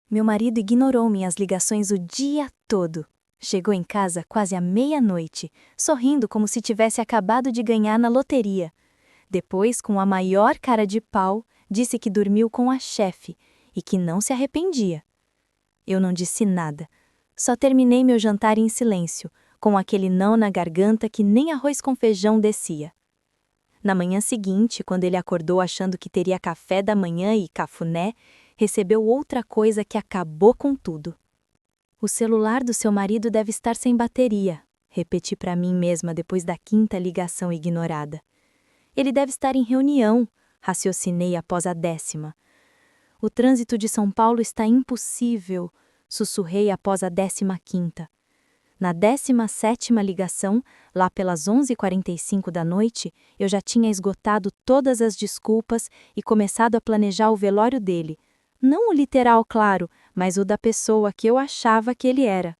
Meu marido ignorou minhas ligações o dia todo. Chegou em casa quase à meia-noite, sorrindo como se tivesse acabado de ganhar na loteria. Depois, com a maior cara de pau, disse que dormiu com a chefe e que não se arrependia. Eu não disse nada. Só terminei meu jantar em silêncio, com aquele não na garganta que nem arroz com feijão descia. Na manhã seguinte, quando ele acordou achando que teria café da manhã e cafuné, recebeu outra coisa que acabou com tudo. O celular do seu marido deve estar sem bateria, repeti para mim mesma depois da quinta ligação ignorada. Ele deve estar em reunião, raciocinei após a 10ª. O trânsito de São Paulo está impossível, sussurrei após a 15ª. Na 17ª ligação, lá pelas 11h45 da noite, eu já tinha esgotado todas as desculpas e começado a planejar o velório dele. Não o literal, claro, mas o da pessoa que eu achava que ele era.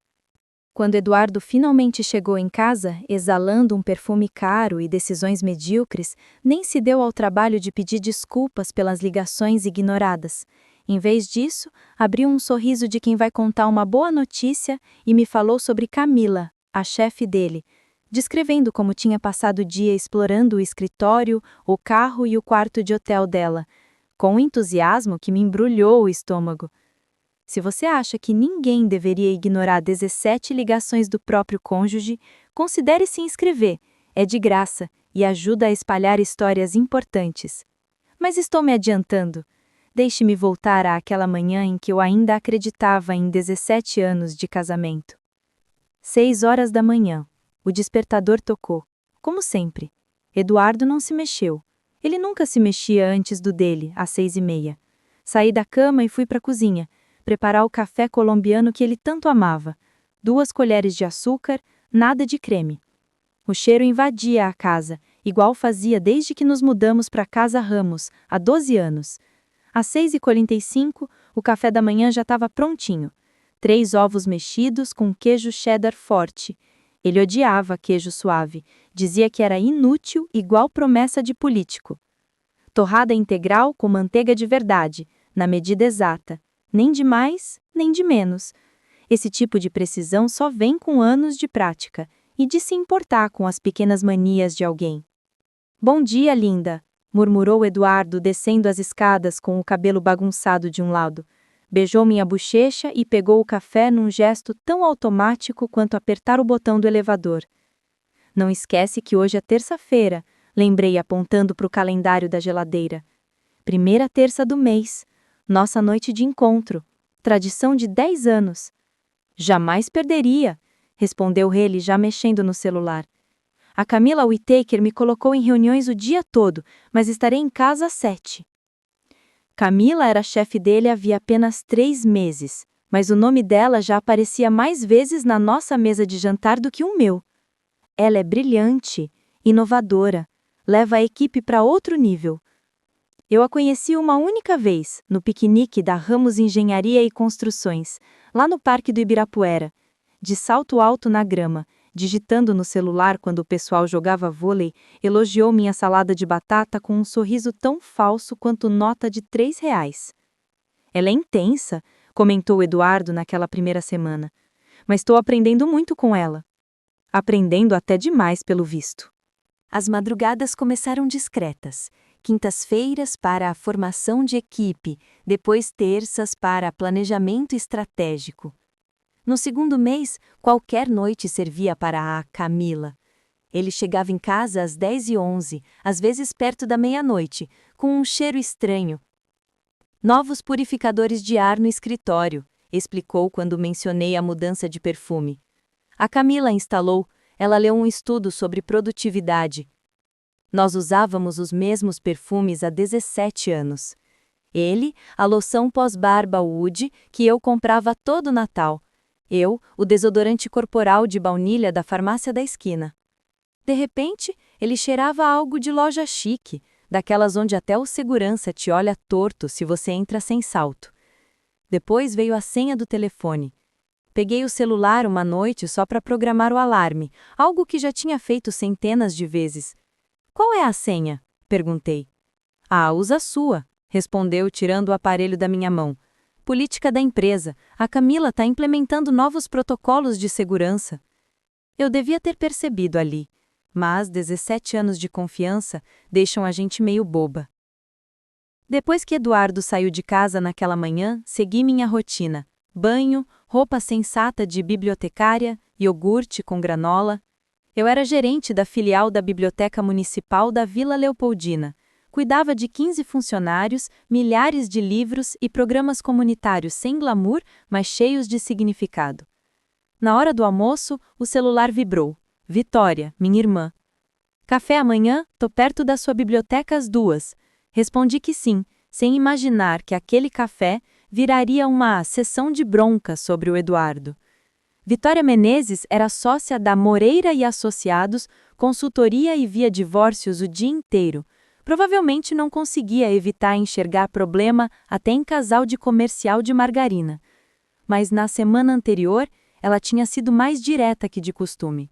Quando Eduardo finalmente chegou em casa, exalando um perfume caro e decisões medíocres, nem se deu ao trabalho de pedir desculpas pelas ligações ignoradas. Em vez disso, abriu um sorriso de quem vai contar uma boa notícia e me falou sobre Camila, a chefe dele, descrevendo como tinha passado o dia explorando o escritório, o carro e o quarto de hotel dela, com um entusiasmo que me embrulhou o estômago. Se você acha que ninguém deveria ignorar 17 ligações do próprio cônjuge, considere se inscrever. É de graça e ajuda a espalhar histórias importantes. Mas estou me adiantando. Deixe-me voltar àquela manhã em que eu ainda acreditava em 17 anos de casamento. 6h da manhã. O despertador tocou. Como sempre. Eduardo não se mexeu. Ele nunca se mexia antes do dele, às 6h30. Saí da cama e fui para a cozinha, preparar o café colombiano que ele tanto amava. 2 colheres de açúcar, nada de creme. O cheiro invadia a casa, igual fazia desde que nos mudamos para Casa Ramos, há 12 anos. Às 6h45, o café da manhã já estava prontinho. 3 ovos mexidos com queijo cheddar forte. Ele odiava queijo suave, dizia que era inútil, igual promessa de político. Torrada integral com manteiga de verdade, na medida exata. Nem de mais, nem de menos. Esse tipo de precisão só vem com anos de prática e de se importar com as pequenas manias de alguém. Bom dia, linda, murmurou Eduardo descendo as escadas com o cabelo bagunçado de um lado. Beijou minha bochecha e pegou o café num gesto tão automático quanto apertar o botão do elevador. Não esquece que hoje é terça-feira, lembrei apontando para o calendário da geladeira. 1ª terça do mês. Nossa noite de encontro. Tradição de 10 anos. Jamais perderia, respondeu ele já mexendo no celular. A Camila Whittaker me colocou em reuniões o dia todo, mas estarei em casa às 7h. Camila era chefe dele havia apenas 3 meses, mas o nome dela já aparecia mais vezes na nossa mesa de jantar do que o meu. Ela é brilhante, inovadora, leva a equipe para outro nível. Eu a conheci uma única vez, no piquenique da Ramos Engenharia e Construções, lá no Parque do Ibirapuera, de salto alto na grama, digitando no celular quando o pessoal jogava vôlei, elogiou minha salada de batata com um sorriso tão falso quanto nota de R$3. Ela é intensa, comentou Eduardo naquela primeira semana, mas estou aprendendo muito com ela. Aprendendo até demais pelo visto. As madrugadas começaram discretas. Quintas-feiras para a formação de equipe, depois terças para planejamento estratégico. No segundo mês, qualquer noite servia para a Camila. Ele chegava em casa às 10h11, às vezes perto da meia-noite, com um cheiro estranho. Novos purificadores de ar no escritório, explicou quando mencionei a mudança de perfume. A Camila instalou, ela leu um estudo sobre produtividade. Nós usávamos os mesmos perfumes há 17 anos. Ele, a loção pós-barba Wood, que eu comprava todo Natal. Eu, o desodorante corporal de baunilha da farmácia da esquina. De repente, ele cheirava algo de loja chique, daquelas onde até o segurança te olha torto se você entra sem salto. Depois veio a senha do telefone. Peguei o celular uma noite só para programar o alarme, algo que já tinha feito centenas de vezes. Qual é a senha? Perguntei. Usa a sua, respondeu tirando o aparelho da minha mão. Política da empresa. A Camila está implementando novos protocolos de segurança. Eu devia ter percebido ali, mas 17 anos de confiança deixam a gente meio boba. Depois que Eduardo saiu de casa naquela manhã, segui minha rotina. Banho, roupa sensata de bibliotecária, iogurte com granola. Eu era gerente da filial da Biblioteca Municipal da Vila Leopoldina. Cuidava de 15 funcionários, milhares de livros e programas comunitários sem glamour, mas cheios de significado. Na hora do almoço, o celular vibrou. Vitória, minha irmã. Café amanhã? Tô perto da sua biblioteca às 2. Respondi que sim, sem imaginar que aquele café viraria uma sessão de bronca sobre o Eduardo. Vitória Menezes era sócia da Moreira e Associados, consultoria e via divórcios o dia inteiro. Provavelmente não conseguia evitar enxergar problema até em casal de comercial de margarina. Mas na semana anterior, ela tinha sido mais direta que de costume.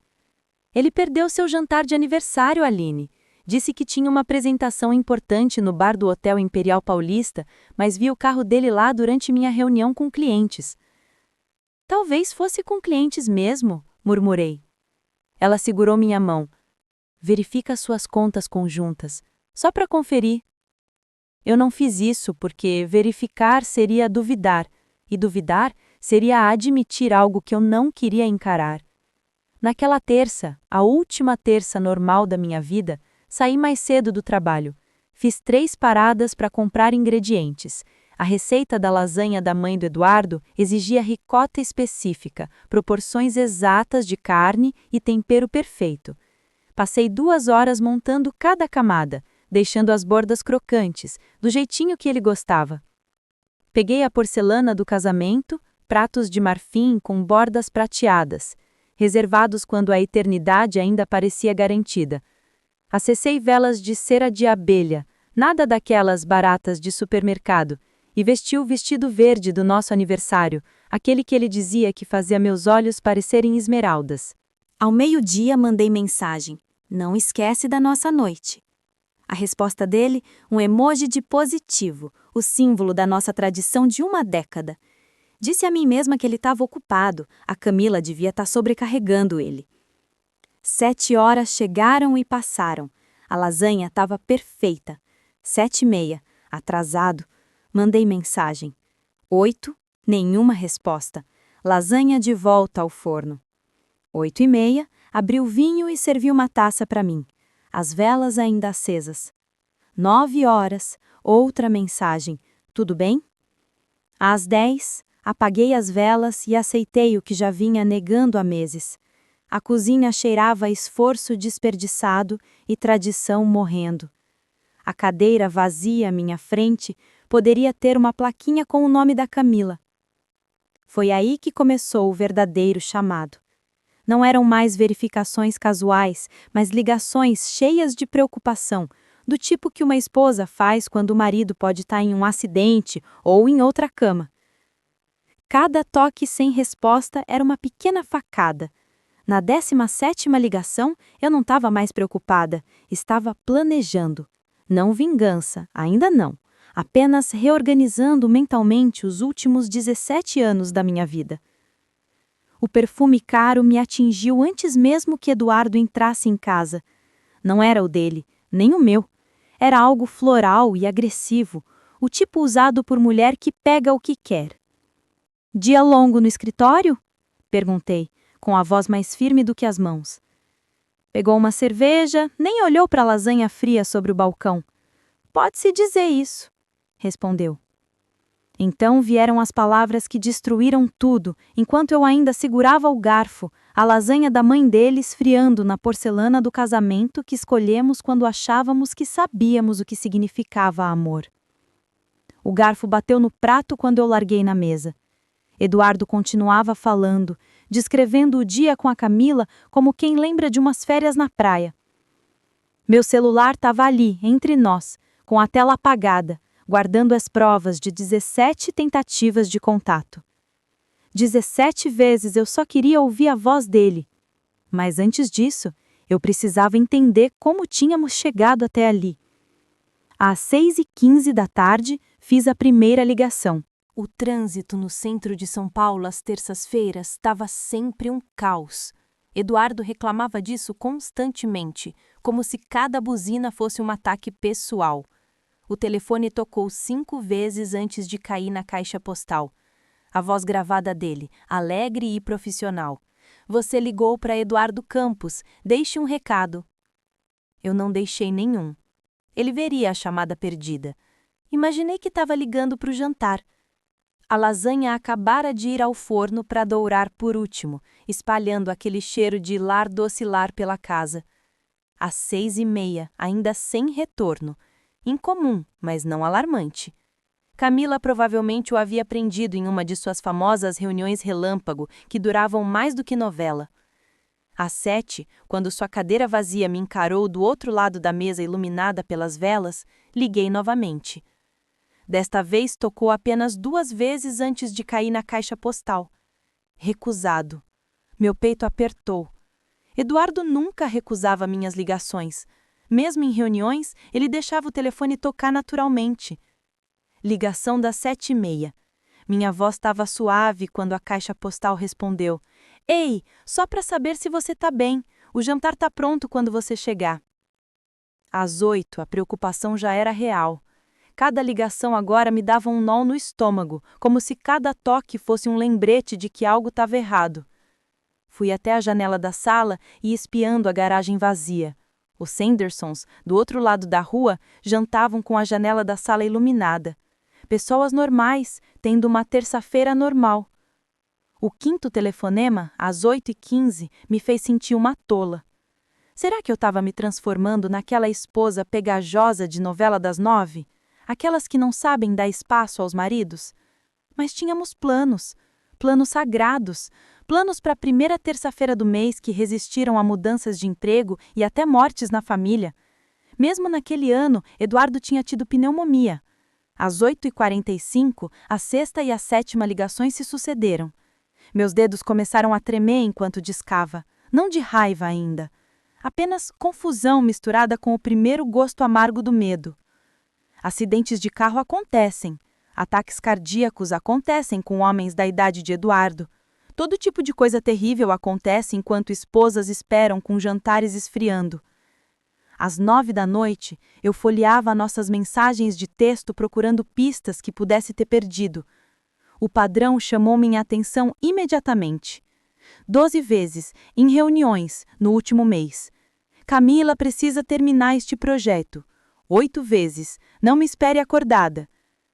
Ele perdeu seu jantar de aniversário, Aline. Disse que tinha uma apresentação importante no bar do Hotel Imperial Paulista, mas vi o carro dele lá durante minha reunião com clientes. Talvez fosse com clientes mesmo, murmurei. Ela segurou minha mão. Verifica suas contas conjuntas, só para conferir. Eu não fiz isso porque verificar seria duvidar, e duvidar seria admitir algo que eu não queria encarar. Naquela terça, a última terça normal da minha vida, saí mais cedo do trabalho. Fiz 3 paradas para comprar ingredientes. A receita da lasanha da mãe do Eduardo exigia ricota específica, proporções exatas de carne e tempero perfeito. Passei 2 horas montando cada camada, deixando as bordas crocantes, do jeitinho que ele gostava. Peguei a porcelana do casamento, pratos de marfim com bordas prateadas, reservados quando a eternidade ainda parecia garantida. Acessei velas de cera de abelha, nada daquelas baratas de supermercado, e vesti o vestido verde do nosso aniversário, aquele que ele dizia que fazia meus olhos parecerem esmeraldas. Ao meio-dia mandei mensagem: não esquece da nossa noite. A resposta dele, um emoji de positivo, o símbolo da nossa tradição de 1 década. Disse a mim mesma que ele estava ocupado, a Camila devia estar sobrecarregando ele. 7 horas chegaram e passaram. A lasanha estava perfeita. 7h30, atrasado. Mandei mensagem. 8, nenhuma resposta. Lasanha de volta ao forno. 8h30, abri o vinho e servi uma taça para mim. As velas ainda acesas. 9 horas, outra mensagem. Tudo bem? Às 10, apaguei as velas e aceitei o que já vinha negando há meses. A cozinha cheirava a esforço desperdiçado e tradição morrendo. A cadeira vazia à minha frente poderia ter uma plaquinha com o nome da Camila. Foi aí que começou o verdadeiro chamado. Não eram mais verificações casuais, mas ligações cheias de preocupação, do tipo que uma esposa faz quando o marido pode estar em um acidente ou em outra cama. Cada toque sem resposta era uma pequena facada. Na 17ª ligação, eu não estava mais preocupada, estava planejando. Não vingança, ainda não. Apenas reorganizando mentalmente os últimos 17 anos da minha vida. O perfume caro me atingiu antes mesmo que Eduardo entrasse em casa. Não era o dele, nem o meu. Era algo floral e agressivo, o tipo usado por mulher que pega o que quer. Dia longo no escritório? Perguntei, com a voz mais firme do que as mãos. Pegou uma cerveja, nem olhou para a lasanha fria sobre o balcão. Pode-se dizer isso, respondeu. Então vieram as palavras que destruíram tudo, enquanto eu ainda segurava o garfo, a lasanha da mãe dele esfriando na porcelana do casamento que escolhemos quando achávamos que sabíamos o que significava amor. O garfo bateu no prato quando eu larguei na mesa. Eduardo continuava falando, descrevendo o dia com a Camila como quem lembra de umas férias na praia. Meu celular estava ali, entre nós, com a tela apagada, guardando as provas de 17 tentativas de contato. 17 vezes eu só queria ouvir a voz dele. Mas antes disso, eu precisava entender como tínhamos chegado até ali. Às 6h15 da tarde, fiz a primeira ligação. O trânsito no centro de São Paulo às terças-feiras estava sempre um caos. Eduardo reclamava disso constantemente, como se cada buzina fosse um ataque pessoal. O telefone tocou 5 vezes antes de cair na caixa postal. A voz gravada dele, alegre e profissional. Você ligou para Eduardo Campos, deixe um recado. Eu não deixei nenhum. Ele veria a chamada perdida. Imaginei que estava ligando para o jantar. A lasanha acabara de ir ao forno para dourar por último, espalhando aquele cheiro de lar doce lar pela casa. Às 6h30, ainda sem retorno. Incomum, mas não alarmante. Camila provavelmente o havia prendido em uma de suas famosas reuniões relâmpago, que duravam mais do que novela. Às 7, quando sua cadeira vazia me encarou do outro lado da mesa iluminada pelas velas, liguei novamente. Desta vez tocou apenas 2 vezes antes de cair na caixa postal. Recusado. Meu peito apertou. Eduardo nunca recusava minhas ligações. Mesmo em reuniões, ele deixava o telefone tocar naturalmente. Ligação das 7h30. Minha voz estava suave quando a caixa postal respondeu. Ei, só para saber se você está bem. O jantar está pronto quando você chegar. Às 8, a preocupação já era real. Cada ligação agora me dava um nó no estômago, como se cada toque fosse um lembrete de que algo estava errado. Fui até a janela da sala e espiando a garagem vazia. Os Sandersons, do outro lado da rua, jantavam com a janela da sala iluminada. Pessoas normais, tendo uma terça-feira normal. O 5º telefonema, às 8h15, me fez sentir uma tola. Será que eu estava me transformando naquela esposa pegajosa de novela das 9? Aquelas que não sabem dar espaço aos maridos? Mas tínhamos planos sagrados, planos para a primeira terça-feira do mês que resistiram a mudanças de emprego e até mortes na família. Mesmo naquele ano, Eduardo tinha tido pneumonia. Às 8h45, a 6ª e a 7ª ligações se sucederam. Meus dedos começaram a tremer enquanto discava, não de raiva ainda. Apenas confusão misturada com o primeiro gosto amargo do medo. Acidentes de carro acontecem. Ataques cardíacos acontecem com homens da idade de Eduardo. Todo tipo de coisa terrível acontece enquanto esposas esperam com jantares esfriando. Às 9 da noite, eu folheava nossas mensagens de texto procurando pistas que pudesse ter perdido. O padrão chamou minha atenção imediatamente. 12 vezes, em reuniões, no último mês. Camila precisa terminar este projeto. 8 vezes, não me espere acordada.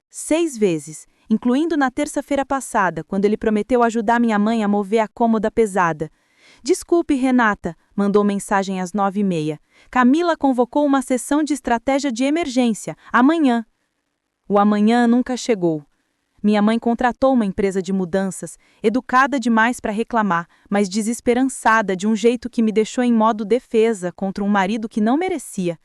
6 vezes, incluindo na terça-feira passada, quando ele prometeu ajudar minha mãe a mover a cômoda pesada. Desculpe, Renata, mandou mensagem às 9h30. Camila convocou uma sessão de estratégia de emergência, amanhã. O amanhã nunca chegou. Minha mãe contratou uma empresa de mudanças, educada demais para reclamar, mas desesperançada de um jeito que me deixou em modo defesa contra um marido que não merecia.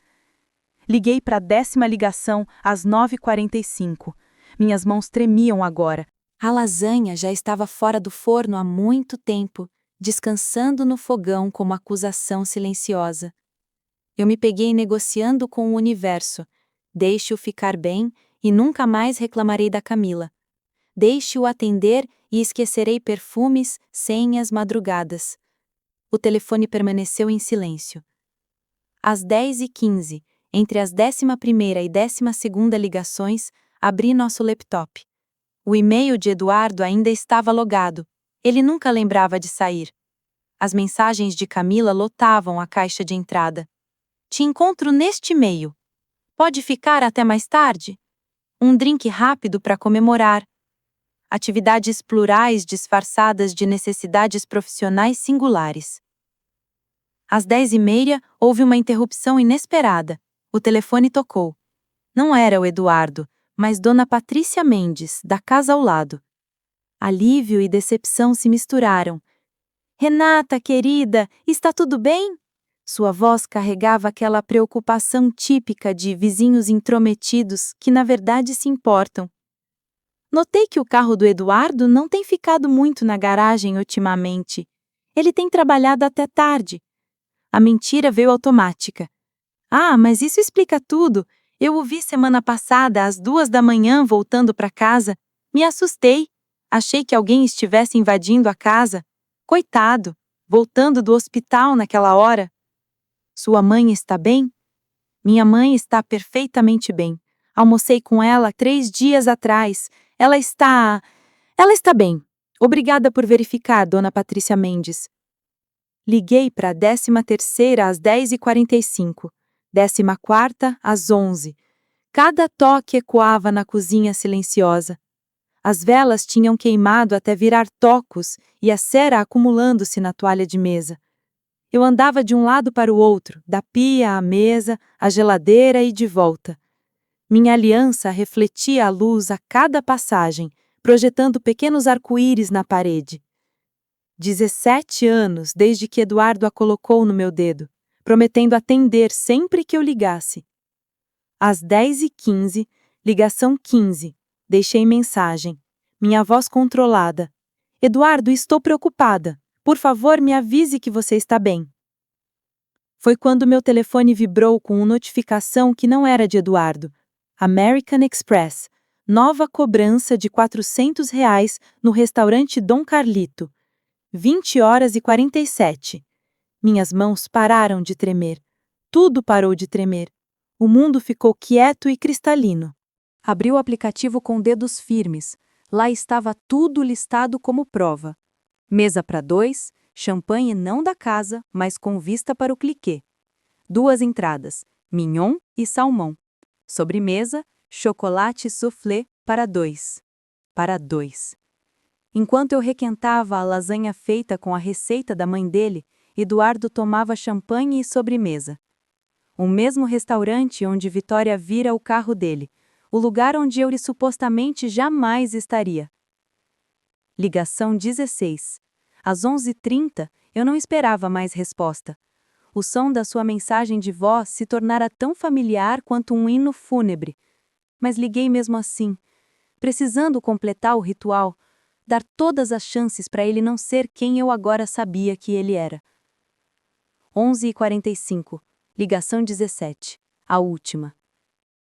Liguei para a 10ª ligação às 9h45. Minhas mãos tremiam agora. A lasanha já estava fora do forno há muito tempo, descansando no fogão como acusação silenciosa. Eu me peguei negociando com o universo. Deixe-o ficar bem e nunca mais reclamarei da Camila. Deixe-o atender e esquecerei perfumes, senhas, madrugadas. O telefone permaneceu em silêncio. Às 10h15, entre as 11ª e 12ª ligações, abri nosso laptop. O e-mail de Eduardo ainda estava logado. Ele nunca lembrava de sair. As mensagens de Camila lotavam a caixa de entrada. Te encontro neste e-mail. Pode ficar até mais tarde? Um drink rápido para comemorar. Atividades plurais disfarçadas de necessidades profissionais singulares. Às 10h30, houve uma interrupção inesperada. O telefone tocou. Não era o Eduardo, mas Dona Patrícia Mendes, da casa ao lado. Alívio e decepção se misturaram. Renata, querida, está tudo bem? Sua voz carregava aquela preocupação típica de vizinhos intrometidos que na verdade se importam. Notei que o carro do Eduardo não tem ficado muito na garagem ultimamente. Ele tem trabalhado até tarde. A mentira veio automática. Ah, mas isso explica tudo. Eu o vi semana passada às 2 da manhã voltando para casa. Me assustei. Achei que alguém estivesse invadindo a casa. Coitado, voltando do hospital naquela hora. Sua mãe está bem? Minha mãe está perfeitamente bem. Almocei com ela 3 dias atrás. Ela está bem. Obrigada por verificar, Dona Patrícia Mendes. Liguei para a 13ª às 10h45, 14ª às 11h. Cada toque ecoava na cozinha silenciosa. As velas tinham queimado até virar tocos e a cera acumulando-se na toalha de mesa. Eu andava de um lado para o outro, da pia à mesa, à geladeira e de volta. Minha aliança refletia a luz a cada passagem, projetando pequenos arco-íris na parede. 17 anos desde que Eduardo a colocou no meu dedo, prometendo atender sempre que eu ligasse. Às 10h15, ligação 15, deixei mensagem. Minha voz controlada. Eduardo, estou preocupada. Por favor, me avise que você está bem. Foi quando meu telefone vibrou com uma notificação que não era de Eduardo. American Express. Nova cobrança de R$ 400 no restaurante Dom Carlito. 20h47. Minhas mãos pararam de tremer. Tudo parou de tremer. O mundo ficou quieto e cristalino. Abri o aplicativo com dedos firmes. Lá estava tudo listado como prova. Mesa para 2, champanhe não da casa, mas com vista para o cliquê. 2 entradas, mignon e salmão. Sobremesa, chocolate soufflé para 2. Para 2. Enquanto eu requentava a lasanha feita com a receita da mãe dele, Eduardo tomava champanhe e sobremesa. O mesmo restaurante onde Vitória vira o carro dele, o lugar onde eu supostamente jamais estaria. Ligação 16. Às 11h30, eu não esperava mais resposta. O som da sua mensagem de voz se tornara tão familiar quanto um hino fúnebre. Mas liguei mesmo assim, precisando completar o ritual, dar todas as chances para ele não ser quem eu agora sabia que ele era. 11h45. Ligação 17. A última.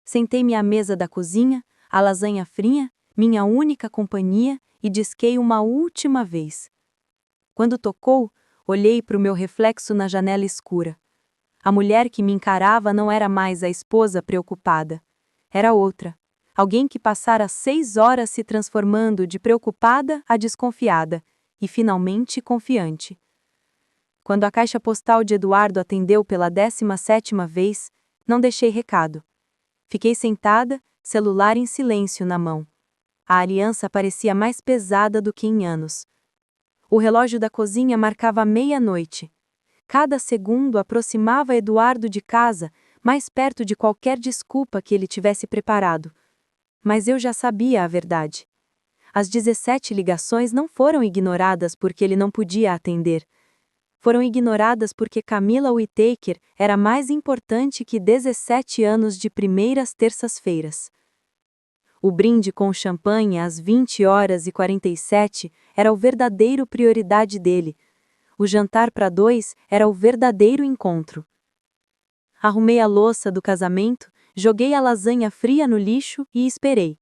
Sentei-me à mesa da cozinha, a lasanha fria, minha única companhia, e disquei uma última vez. Quando tocou, olhei para o meu reflexo na janela escura. A mulher que me encarava não era mais a esposa preocupada. Era outra. Alguém que passara 6 horas se transformando de preocupada a desconfiada, e finalmente confiante. Quando a caixa postal de Eduardo atendeu pela 17ª vez, não deixei recado. Fiquei sentada, celular em silêncio na mão. A aliança parecia mais pesada do que em anos. O relógio da cozinha marcava 00:30. Cada segundo aproximava Eduardo de casa, mais perto de qualquer desculpa que ele tivesse preparado. Mas eu já sabia a verdade. As 17 ligações não foram ignoradas porque ele não podia atender. Foram ignoradas porque Camila Whittaker era mais importante que 17 anos de primeiras terças-feiras. O brinde com champanhe às 20h47 era o verdadeiro prioridade dele. O jantar para 2 era o verdadeiro encontro. Arrumei a louça do casamento, joguei a lasanha fria no lixo e esperei.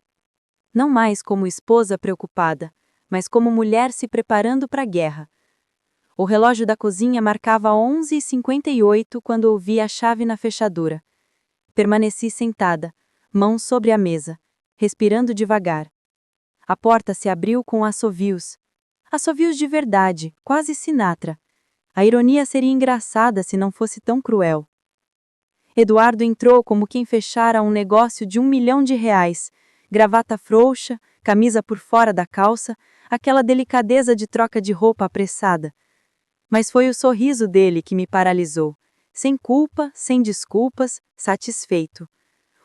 Não mais como esposa preocupada, mas como mulher se preparando para a guerra. O relógio da cozinha marcava 11h58 quando ouvi a chave na fechadura. Permaneci sentada, mãos sobre a mesa, respirando devagar. A porta se abriu com assovios. Assovios de verdade, quase Sinatra. A ironia seria engraçada se não fosse tão cruel. Eduardo entrou como quem fechara um negócio de R$ 1 milhão, gravata frouxa, camisa por fora da calça, aquela delicadeza de troca de roupa apressada. Mas foi o sorriso dele que me paralisou, sem culpa, sem desculpas, satisfeito.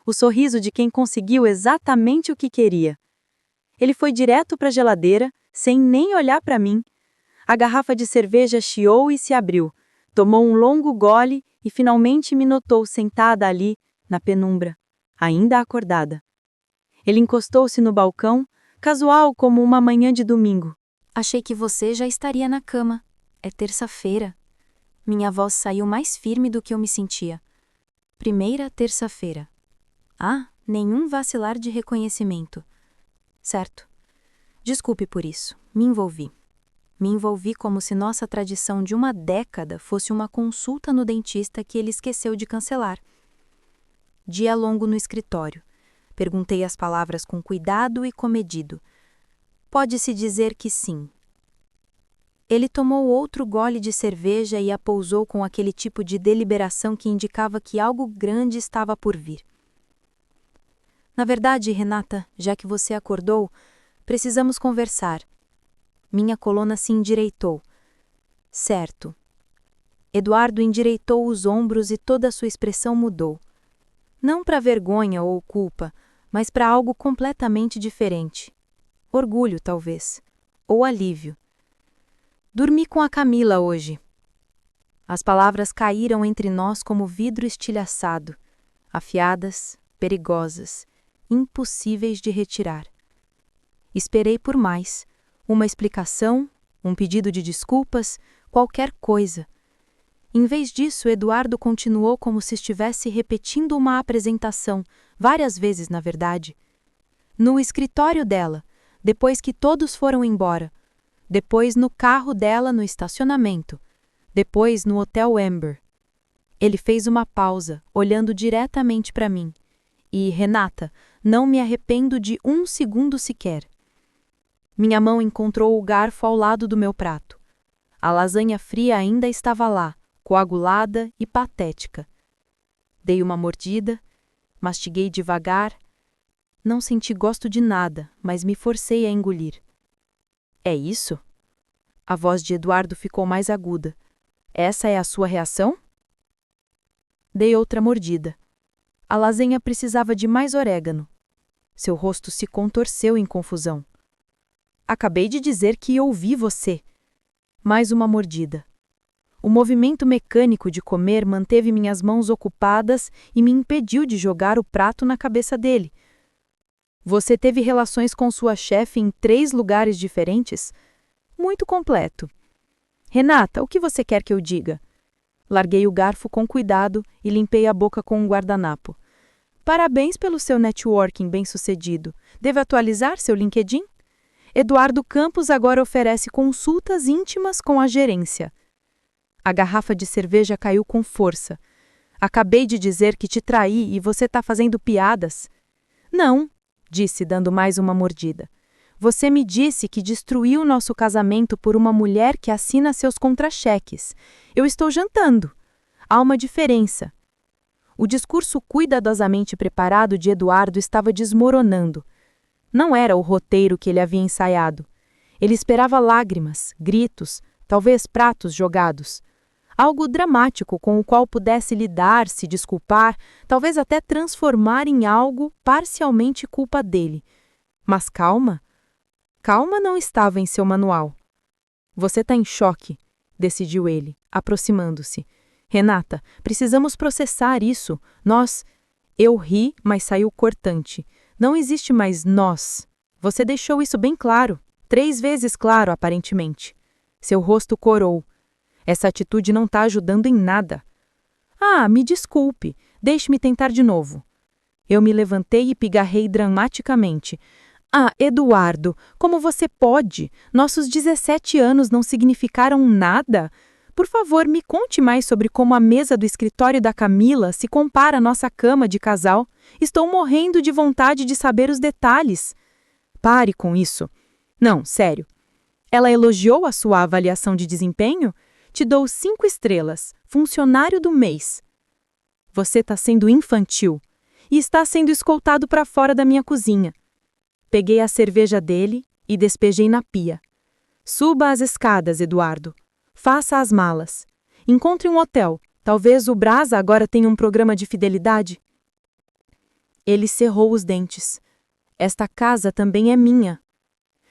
O sorriso de quem conseguiu exatamente o que queria. Ele foi direto para a geladeira, sem nem olhar para mim. A garrafa de cerveja chiou e se abriu. Tomou um longo gole e finalmente me notou sentada ali, na penumbra, ainda acordada. Ele encostou-se no balcão, casual como uma manhã de domingo. Achei que você já estaria na cama. É terça-feira. Minha voz saiu mais firme do que eu me sentia. Primeira terça-feira. Ah, nenhum vacilar de reconhecimento. Certo. Desculpe por isso, me envolvi. Me envolvi como se nossa tradição de uma década fosse uma consulta no dentista que ele esqueceu de cancelar. Dia longo no escritório. Perguntei as palavras com cuidado e comedido. Pode-se dizer que sim. Ele tomou outro gole de cerveja e a pousou com aquele tipo de deliberação que indicava que algo grande estava por vir. Na verdade, Renata, já que você acordou, precisamos conversar. Minha coluna se endireitou. Certo. Eduardo endireitou os ombros e toda a sua expressão mudou. Não para vergonha ou culpa, mas para algo completamente diferente. Orgulho, talvez. Ou alívio. Dormi com a Camila hoje. As palavras caíram entre nós como vidro estilhaçado, afiadas, perigosas, impossíveis de retirar. Esperei por mais. Uma explicação, um pedido de desculpas, qualquer coisa. Em vez disso, Eduardo continuou como se estivesse repetindo uma apresentação, várias vezes na verdade. No escritório dela, depois que todos foram embora, depois no carro dela no estacionamento, depois no Hotel Amber. Ele fez uma pausa, olhando diretamente para mim. E, Renata, não me arrependo de um segundo sequer. Minha mão encontrou o garfo ao lado do meu prato. A lasanha fria ainda estava lá, coagulada e patética. Dei uma mordida, mastiguei devagar. Não senti gosto de nada, mas me forcei a engolir. É isso? A voz de Eduardo ficou mais aguda. Essa é a sua reação? Dei outra mordida. A lasanha precisava de mais orégano. Seu rosto se contorceu em confusão. Acabei de dizer que ouvi você. Mais uma mordida. O movimento mecânico de comer manteve minhas mãos ocupadas e me impediu de jogar o prato na cabeça dele. Você teve relações com sua chefe em 3 lugares diferentes? Muito completo. Renata, o que você quer que eu diga? Larguei o garfo com cuidado e limpei a boca com um guardanapo. Parabéns pelo seu networking bem-sucedido. Deve atualizar seu LinkedIn? Eduardo Campos agora oferece consultas íntimas com a gerência. A garrafa de cerveja caiu com força. Acabei de dizer que te traí e você está fazendo piadas. Não, disse dando mais uma mordida. Você me disse que destruiu nosso casamento por uma mulher que assina seus contra-cheques. Eu estou jantando. Há uma diferença. O discurso cuidadosamente preparado de Eduardo estava desmoronando. Não era o roteiro que ele havia ensaiado. Ele esperava lágrimas, gritos, talvez pratos jogados. Algo dramático com o qual pudesse lidar, se desculpar, talvez até transformar em algo parcialmente culpa dele. Mas calma. Calma não estava em seu manual. Você está em choque, decidiu ele, aproximando-se. Renata, precisamos processar isso. Eu ri, mas saiu cortante. Não existe mais nós. Você deixou isso bem claro. 3 vezes claro, aparentemente. Seu rosto corou. Essa atitude não está ajudando em nada. Ah, me desculpe. Deixe-me tentar de novo. Eu me levantei e pigarrei dramaticamente. Ah, Eduardo, como você pode? Nossos 17 anos não significaram nada? Por favor, me conte mais sobre como a mesa do escritório da Camila se compara à nossa cama de casal. Estou morrendo de vontade de saber os detalhes. Pare com isso. Não, sério. Ela elogiou a sua avaliação de desempenho? Te dou 5 estrelas. Funcionário do mês. Você está sendo infantil. E está sendo escoltado para fora da minha cozinha. Peguei a cerveja dele e despejei na pia. Suba as escadas, Eduardo. Faça as malas. Encontre um hotel. Talvez o Brasa agora tenha um programa de fidelidade. Ele cerrou os dentes. Esta casa também é minha.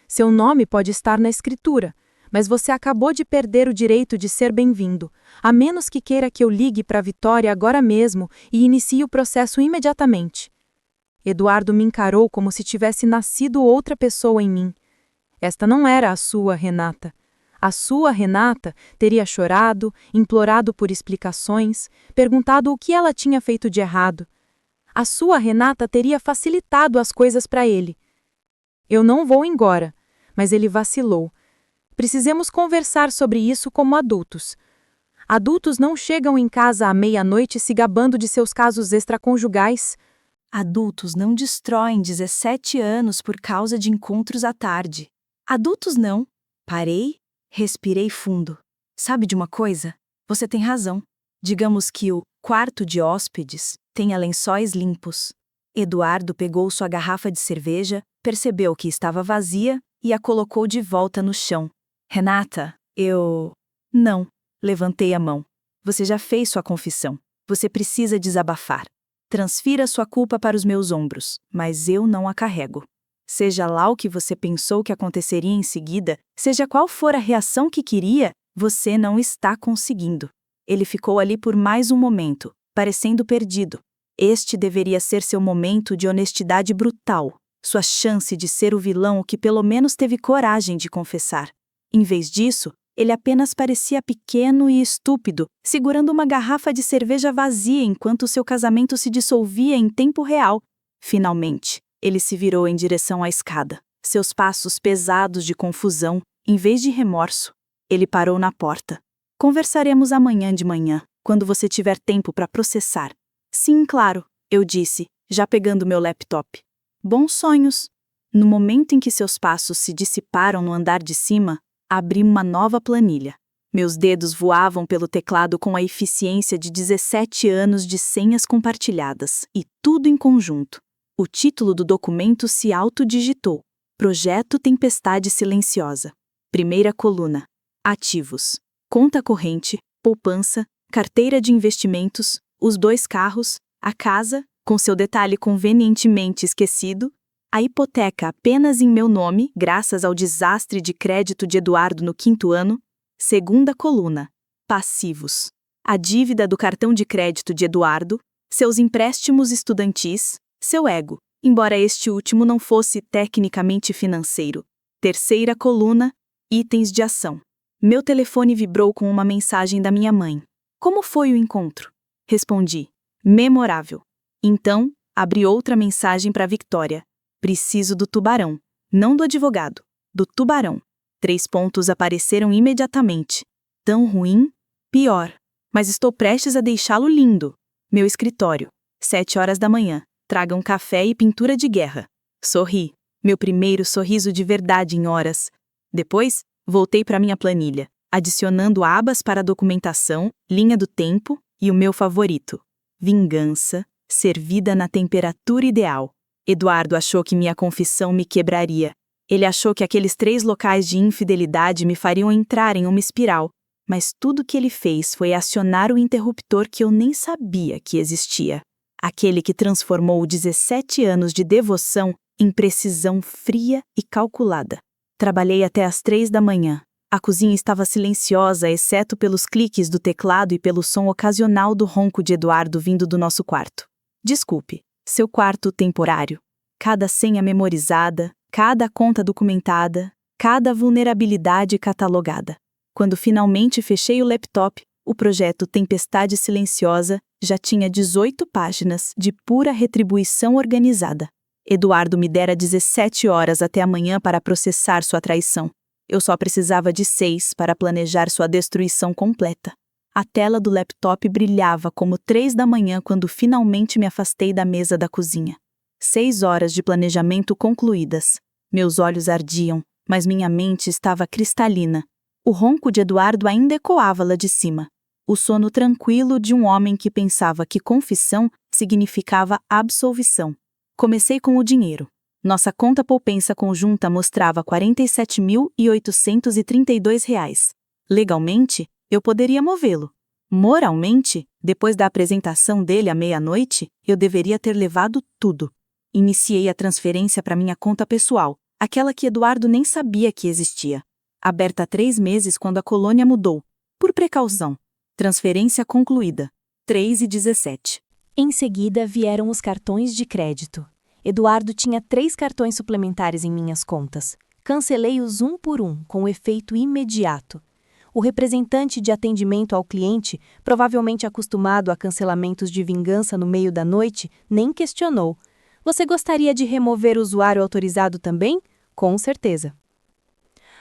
Seu nome pode estar na escritura, mas você acabou de perder o direito de ser bem-vindo, a menos que queira que eu ligue para a Vitória agora mesmo e inicie o processo imediatamente. Eduardo me encarou como se tivesse nascido outra pessoa em mim. Esta não era a sua Renata. A sua Renata teria chorado, implorado por explicações, perguntado o que ela tinha feito de errado. A sua Renata teria facilitado as coisas para ele. Eu não vou embora, mas ele vacilou. Precisamos conversar sobre isso como adultos. Adultos não chegam em casa à meia-noite se gabando de seus casos extraconjugais. Adultos não destroem 17 anos por causa de encontros à tarde. Adultos não. Parei, respirei fundo. Sabe de uma coisa? Você tem razão. Digamos que o quarto de hóspedes tenha lençóis limpos. Eduardo pegou sua garrafa de cerveja, percebeu que estava vazia e a colocou de volta no chão. Renata, Não. Levantei a mão. Você já fez sua confissão. Você precisa desabafar. Transfira sua culpa para os meus ombros, mas eu não a carrego. Seja lá o que você pensou que aconteceria em seguida, seja qual for a reação que queria, você não está conseguindo. Ele ficou ali por mais um momento, parecendo perdido. Este deveria ser seu momento de honestidade brutal, sua chance de ser o vilão que pelo menos teve coragem de confessar. Em vez disso, ele apenas parecia pequeno e estúpido, segurando uma garrafa de cerveja vazia enquanto seu casamento se dissolvia em tempo real. Finalmente, ele se virou em direção à escada, seus passos pesados de confusão, em vez de remorso. Ele parou na porta. Conversaremos amanhã de manhã, quando você tiver tempo para processar. Sim, claro, eu disse, já pegando meu laptop. Bons sonhos. No momento em que seus passos se dissiparam no andar de cima, abri uma nova planilha. Meus dedos voavam pelo teclado com a eficiência de 17 anos de senhas compartilhadas, e tudo em conjunto. O título do documento se autodigitou. Projeto Tempestade Silenciosa. Primeira coluna. Ativos. Conta corrente, poupança, carteira de investimentos, os 2 carros, a casa, com seu detalhe convenientemente esquecido, a hipoteca apenas em meu nome, graças ao desastre de crédito de Eduardo no 5º ano. Segunda coluna. Passivos. A dívida do cartão de crédito de Eduardo, seus empréstimos estudantis, seu ego, embora este último não fosse tecnicamente financeiro. Terceira coluna. Itens de ação. Meu telefone vibrou com uma mensagem da minha mãe. Como foi o encontro? Respondi. Memorável. Então, abri outra mensagem para Victoria. Preciso do tubarão. Não do advogado. Do tubarão. 3 pontos apareceram imediatamente. Tão ruim? Pior. Mas estou prestes a deixá-lo lindo. Meu escritório. 7 horas da manhã. Tragam café e pintura de guerra. Sorri. Meu primeiro sorriso de verdade em horas. Depois, voltei para minha planilha, adicionando abas para a documentação, linha do tempo e o meu favorito. Vingança, servida na temperatura ideal. Eduardo achou que minha confissão me quebraria. Ele achou que aqueles 3 locais de infidelidade me fariam entrar em uma espiral, mas tudo que ele fez foi acionar o interruptor que eu nem sabia que existia. Aquele que transformou 17 anos de devoção em precisão fria e calculada. Trabalhei até às 3 da manhã. A cozinha estava silenciosa, exceto pelos cliques do teclado e pelo som ocasional do ronco de Eduardo vindo do nosso quarto. Desculpe, seu quarto temporário. Cada senha memorizada, cada conta documentada, cada vulnerabilidade catalogada. Quando finalmente fechei o laptop, o projeto Tempestade Silenciosa já tinha 18 páginas de pura retribuição organizada. Eduardo me dera 17 horas até amanhã para processar sua traição. Eu só precisava de 6 para planejar sua destruição completa. A tela do laptop brilhava como 3 da manhã quando finalmente me afastei da mesa da cozinha. 6 horas de planejamento concluídas. Meus olhos ardiam, mas minha mente estava cristalina. O ronco de Eduardo ainda ecoava lá de cima. O sono tranquilo de um homem que pensava que confissão significava absolvição. Comecei com o dinheiro. Nossa conta poupança conjunta mostrava R$ 47.832. Legalmente, eu poderia movê-lo. Moralmente, depois da apresentação dele à meia-noite, eu deveria ter levado tudo. Iniciei a transferência para minha conta pessoal, aquela que Eduardo nem sabia que existia. Aberta há 3 meses quando a colônia mudou. Por precaução. Transferência concluída. 3h17. Em seguida vieram os cartões de crédito. Eduardo tinha 3 cartões suplementares em minhas contas. Cancelei-os um por um, com efeito imediato. O representante de atendimento ao cliente, provavelmente acostumado a cancelamentos de vingança no meio da noite, nem questionou. Você gostaria de remover o usuário autorizado também? Com certeza.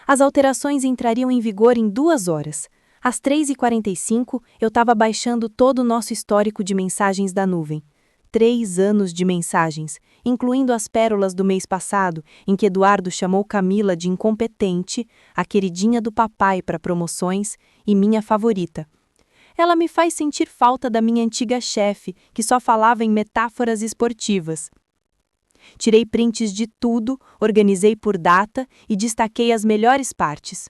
As alterações entrariam em vigor em 2 horas. Às 3h45, eu estava baixando todo o nosso histórico de mensagens da nuvem. 3 anos de mensagens, incluindo as pérolas do mês passado, em que Eduardo chamou Camila de incompetente, a queridinha do papai para promoções e minha favorita. Ela me faz sentir falta da minha antiga chefe, que só falava em metáforas esportivas. Tirei prints de tudo, organizei por data e destaquei as melhores partes.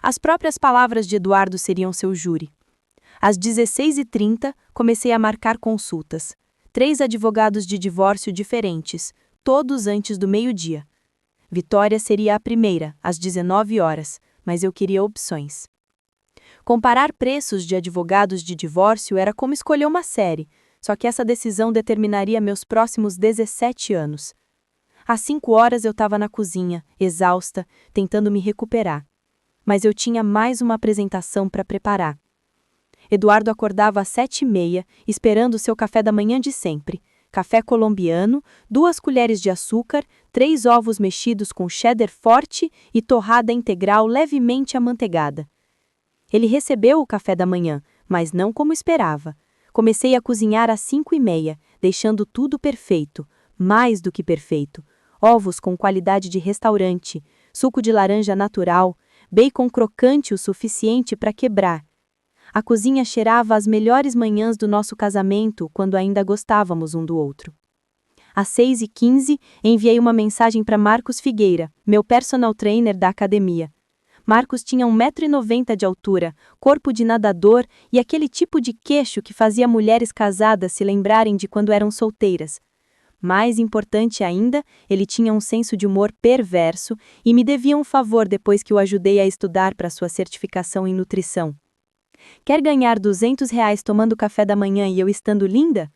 As próprias palavras de Eduardo seriam seu júri. Às 16h30, comecei a marcar consultas. 3 advogados de divórcio diferentes, todos antes do meio-dia. Vitória seria a primeira, às 19 horas, mas eu queria opções. Comparar preços de advogados de divórcio era como escolher uma série, só que essa decisão determinaria meus próximos 17 anos. Às 5 horas eu estava na cozinha, exausta, tentando me recuperar. Mas eu tinha mais uma apresentação para preparar. Eduardo acordava às 7h30, esperando o seu café da manhã de sempre. Café colombiano, 2 colheres de açúcar, 3 ovos mexidos com cheddar forte e torrada integral levemente amanteigada. Ele recebeu o café da manhã, mas não como esperava. Comecei a cozinhar às 5h30, deixando tudo perfeito, mais do que perfeito. Ovos com qualidade de restaurante, suco de laranja natural, bacon crocante o suficiente para quebrar. A cozinha cheirava as melhores manhãs do nosso casamento, quando ainda gostávamos um do outro. Às 6h15, enviei uma mensagem para Marcos Figueira, meu personal trainer da academia. Marcos tinha 1,90 m de altura, corpo de nadador e aquele tipo de queixo que fazia mulheres casadas se lembrarem de quando eram solteiras. Mais importante ainda, ele tinha um senso de humor perverso e me devia um favor depois que o ajudei a estudar para sua certificação em nutrição. Quer ganhar R$ 200 tomando café da manhã e eu estando linda?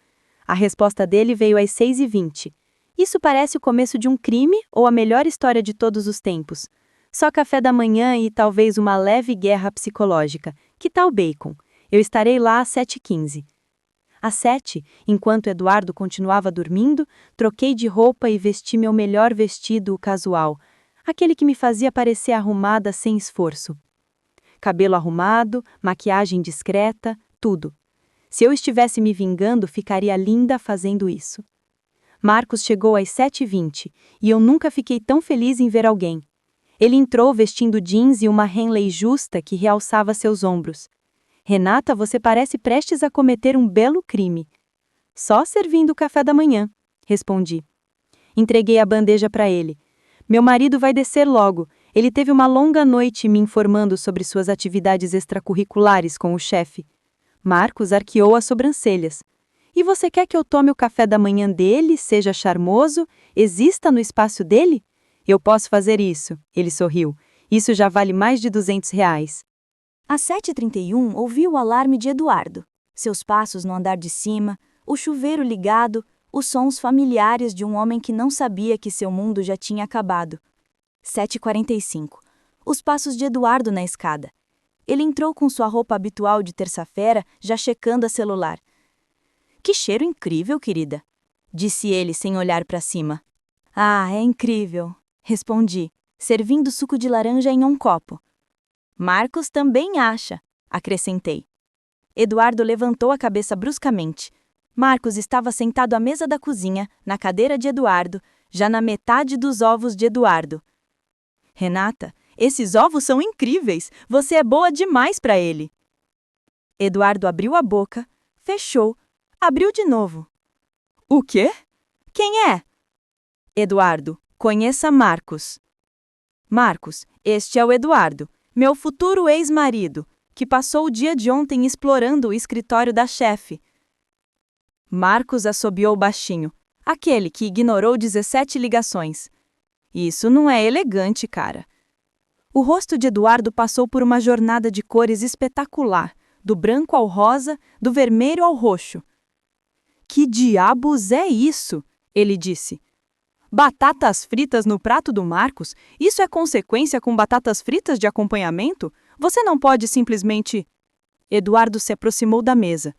A resposta dele veio às 6h20. Isso parece o começo de um crime ou a melhor história de todos os tempos? Só café da manhã e talvez uma leve guerra psicológica. Que tal bacon? Eu estarei lá às 7h15. Às 7h, enquanto Eduardo continuava dormindo, troquei de roupa e vesti meu melhor vestido, o casual, aquele que me fazia parecer arrumada sem esforço. Cabelo arrumado, maquiagem discreta, tudo. Se eu estivesse me vingando, ficaria linda fazendo isso. Marcos chegou às 7h20 e eu nunca fiquei tão feliz em ver alguém. Ele entrou vestindo jeans e uma Henley justa que realçava seus ombros. Renata, você parece prestes a cometer um belo crime. Só servindo o café da manhã, respondi. Entreguei a bandeja para ele. Meu marido vai descer logo. Ele teve uma longa noite me informando sobre suas atividades extracurriculares com o chefe. Marcos arqueou as sobrancelhas. E você quer que eu tome o café da manhã dele, seja charmoso, exista no espaço dele? Eu posso fazer isso, ele sorriu. Isso já vale mais de R$ 200. Às 7h31, ouvi o alarme de Eduardo. Seus passos no andar de cima, o chuveiro ligado, os sons familiares de um homem que não sabia que seu mundo já tinha acabado. 7h45. Os passos de Eduardo na escada. Ele entrou com sua roupa habitual de terça-feira, já checando a celular. Que cheiro incrível, querida, disse ele sem olhar para cima. Ah, é incrível, respondi, servindo suco de laranja em um copo. Marcos também acha, acrescentei. Eduardo levantou a cabeça bruscamente. Marcos estava sentado à mesa da cozinha, na cadeira de Eduardo, já na metade dos ovos de Eduardo. Renata, esses ovos são incríveis! Você é boa demais para ele! Eduardo abriu a boca, fechou, abriu de novo. O quê? Quem é? Eduardo, conheça Marcos. Marcos, este é o Eduardo, meu futuro ex-marido, que passou o dia de ontem explorando o escritório da chefe. Marcos assobiou baixinho, aquele que ignorou 17 ligações. Isso não é elegante, cara. O rosto de Eduardo passou por uma jornada de cores espetacular, do branco ao rosa, do vermelho ao roxo. Que diabos é isso? Ele disse. Batatas fritas no prato do Marcos? Isso é consequência com batatas fritas de acompanhamento? Você não pode simplesmente... Eduardo se aproximou da mesa.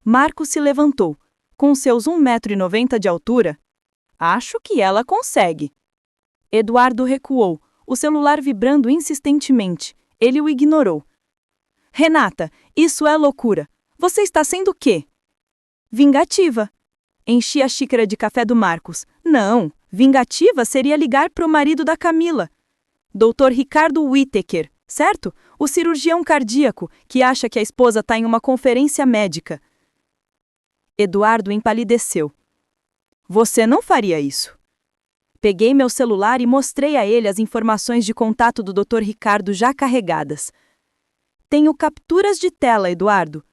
Marcos se levantou. Com seus 1,90 m de altura, acho que ela consegue. Eduardo recuou, o celular vibrando insistentemente. Ele o ignorou. Renata, isso é loucura. Você está sendo o quê? Vingativa. Enchi a xícara de café do Marcos. Não, vingativa seria ligar para o marido da Camila. Dr. Ricardo Whittaker, certo? O cirurgião cardíaco, que acha que a esposa está em uma conferência médica. Eduardo empalideceu. Você não faria isso. Peguei meu celular e mostrei a ele as informações de contato do Dr. Ricardo já carregadas. Tenho capturas de tela, Eduardo.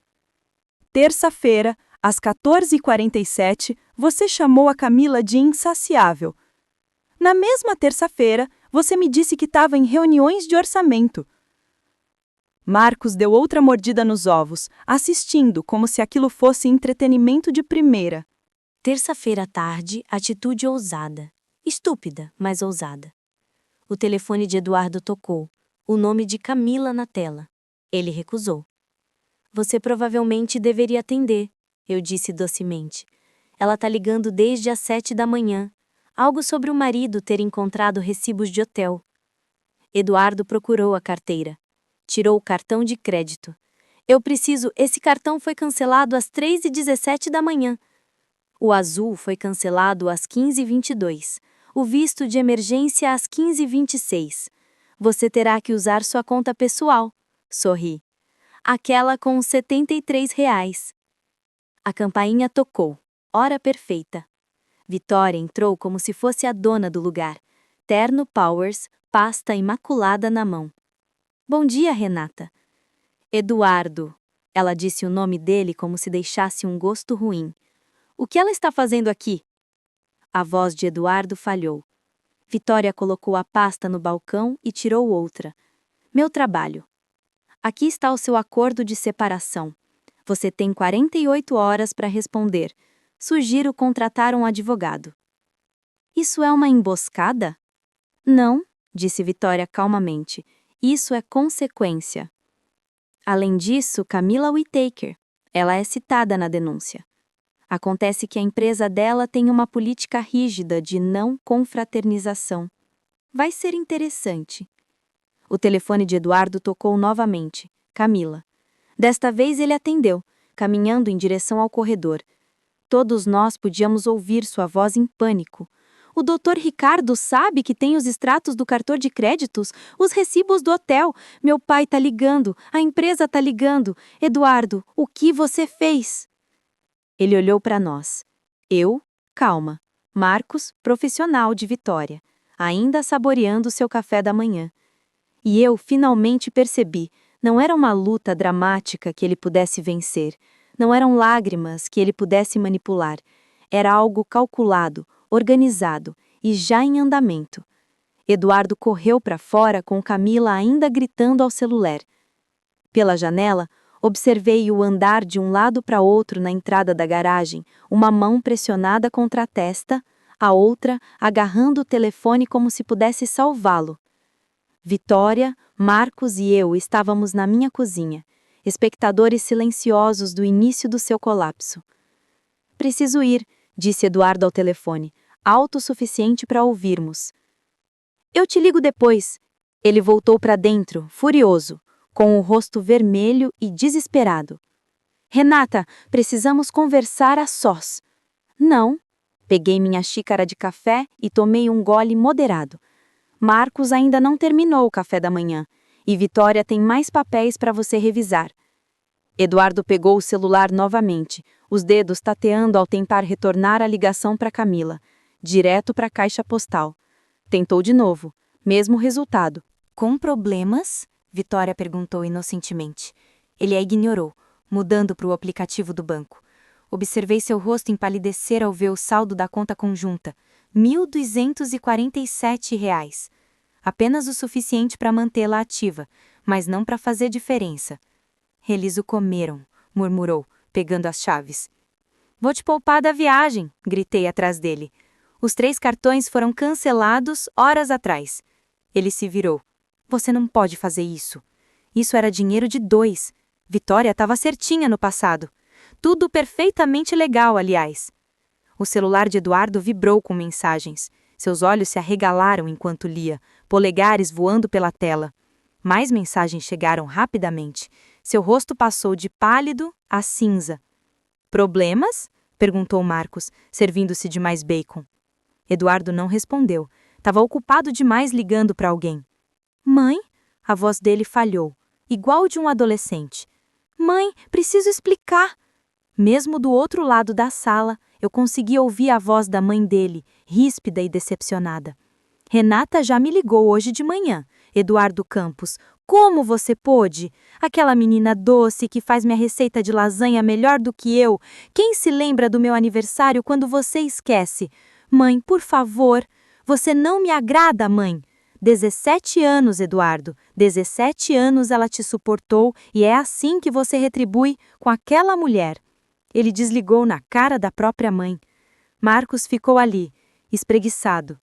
Terça-feira, às 14h47, você chamou a Camila de insaciável. Na mesma terça-feira, você me disse que estava em reuniões de orçamento. Marcos deu outra mordida nos ovos, assistindo como se aquilo fosse entretenimento de primeira. Terça-feira à tarde, atitude ousada. Estúpida, mas ousada. O telefone de Eduardo tocou, o nome de Camila na tela. Ele recusou. Você provavelmente deveria atender, eu disse docemente. Ela tá ligando desde as 7 da manhã. Algo sobre o marido ter encontrado recibos de hotel. Eduardo procurou a carteira. Tirou o cartão de crédito. Eu preciso, esse cartão foi cancelado às 3h17 da manhã. O azul foi cancelado às 15h22. O visto de emergência às 15h26. Você terá que usar sua conta pessoal. Sorri. Aquela com os R$ 73. A campainha tocou. Hora perfeita. Vitória entrou como se fosse a dona do lugar. Terno Powers, pasta imaculada na mão. Bom dia, Renata. Eduardo. Ela disse o nome dele como se deixasse um gosto ruim. O que ela está fazendo aqui? A voz de Eduardo falhou. Vitória colocou a pasta no balcão e tirou outra. Meu trabalho. Aqui está o seu acordo de separação. Você tem 48 horas para responder. Sugiro contratar um advogado. Isso é uma emboscada? Não, disse Vitória calmamente. Isso é consequência. Além disso, Camila Whittaker. Ela é citada na denúncia. Acontece que a empresa dela tem uma política rígida de não confraternização. Vai ser interessante. O telefone de Eduardo tocou novamente. Camila. Desta vez ele atendeu, caminhando em direção ao corredor. Todos nós podíamos ouvir sua voz em pânico. O Dr. Ricardo sabe que tem os extratos do cartão de créditos, os recibos do hotel. Meu pai tá ligando, a empresa tá ligando. Eduardo, o que você fez? Ele olhou para nós. Eu, calma. Marcos, profissional de Vitória, ainda saboreando seu café da manhã. E eu finalmente percebi, não era uma luta dramática que ele pudesse vencer, não eram lágrimas que ele pudesse manipular, era algo calculado, organizado e já em andamento. Eduardo correu para fora com Camila ainda gritando ao celular. Pela janela, observei o andar de um lado para outro na entrada da garagem, uma mão pressionada contra a testa, a outra agarrando o telefone como se pudesse salvá-lo. Vitória, Marcos e eu estávamos na minha cozinha, espectadores silenciosos do início do seu colapso. Preciso ir, disse Eduardo ao telefone, alto o suficiente para ouvirmos. Eu te ligo depois. Ele voltou para dentro, furioso, com o rosto vermelho e desesperado. Renata, precisamos conversar a sós. Não. Peguei minha xícara de café e tomei um gole moderado. Marcos ainda não terminou o café da manhã, e Vitória tem mais papéis para você revisar. Eduardo pegou o celular novamente, os dedos tateando ao tentar retornar a ligação para Camila, direto para a caixa postal. Tentou de novo, mesmo resultado. Com problemas? Vitória perguntou inocentemente. Ele a ignorou, mudando para o aplicativo do banco. Observei seu rosto empalidecer ao ver o saldo da conta conjunta. R$ 1.247. Apenas o suficiente para mantê-la ativa, mas não para fazer diferença. Eles o comeram, murmurou, pegando as chaves. Vou te poupar da viagem, gritei atrás dele. Os 3 cartões foram cancelados horas atrás. Ele se virou. Você não pode fazer isso. Isso era dinheiro de 2. Vitória estava certinha no passado. Tudo perfeitamente legal, aliás. O celular de Eduardo vibrou com mensagens. Seus olhos se arregalaram enquanto lia, polegares voando pela tela. Mais mensagens chegaram rapidamente. Seu rosto passou de pálido a cinza. Problemas? Perguntou Marcos, servindo-se de mais bacon. Eduardo não respondeu. Estava ocupado demais ligando para alguém. Mãe? A voz dele falhou, igual de um adolescente. Mãe, preciso explicar. Mesmo do outro lado da sala, eu consegui ouvir a voz da mãe dele, ríspida e decepcionada. Renata já me ligou hoje de manhã. Eduardo Campos, como você pôde? Aquela menina doce que faz minha receita de lasanha melhor do que eu. Quem se lembra do meu aniversário quando você esquece? Mãe, por favor. Você não me agrada, mãe. 17 anos, Eduardo. 17 anos ela te suportou e é assim que você retribui com aquela mulher. Ele desligou na cara da própria mãe. Marcos ficou ali, espreguiçado.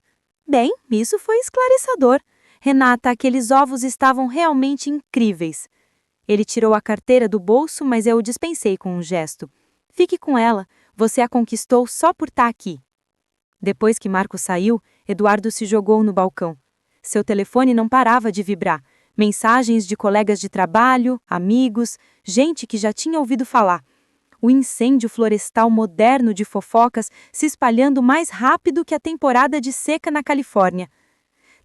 Bem, isso foi esclarecedor. Renata, aqueles ovos estavam realmente incríveis. Ele tirou a carteira do bolso, mas eu o dispensei com um gesto. Fique com ela, você a conquistou só por estar aqui. Depois que Marcos saiu, Eduardo se jogou no balcão. Seu telefone não parava de vibrar. Mensagens de colegas de trabalho, amigos, gente que já tinha ouvido falar. O incêndio florestal moderno de fofocas se espalhando mais rápido que a temporada de seca na Califórnia.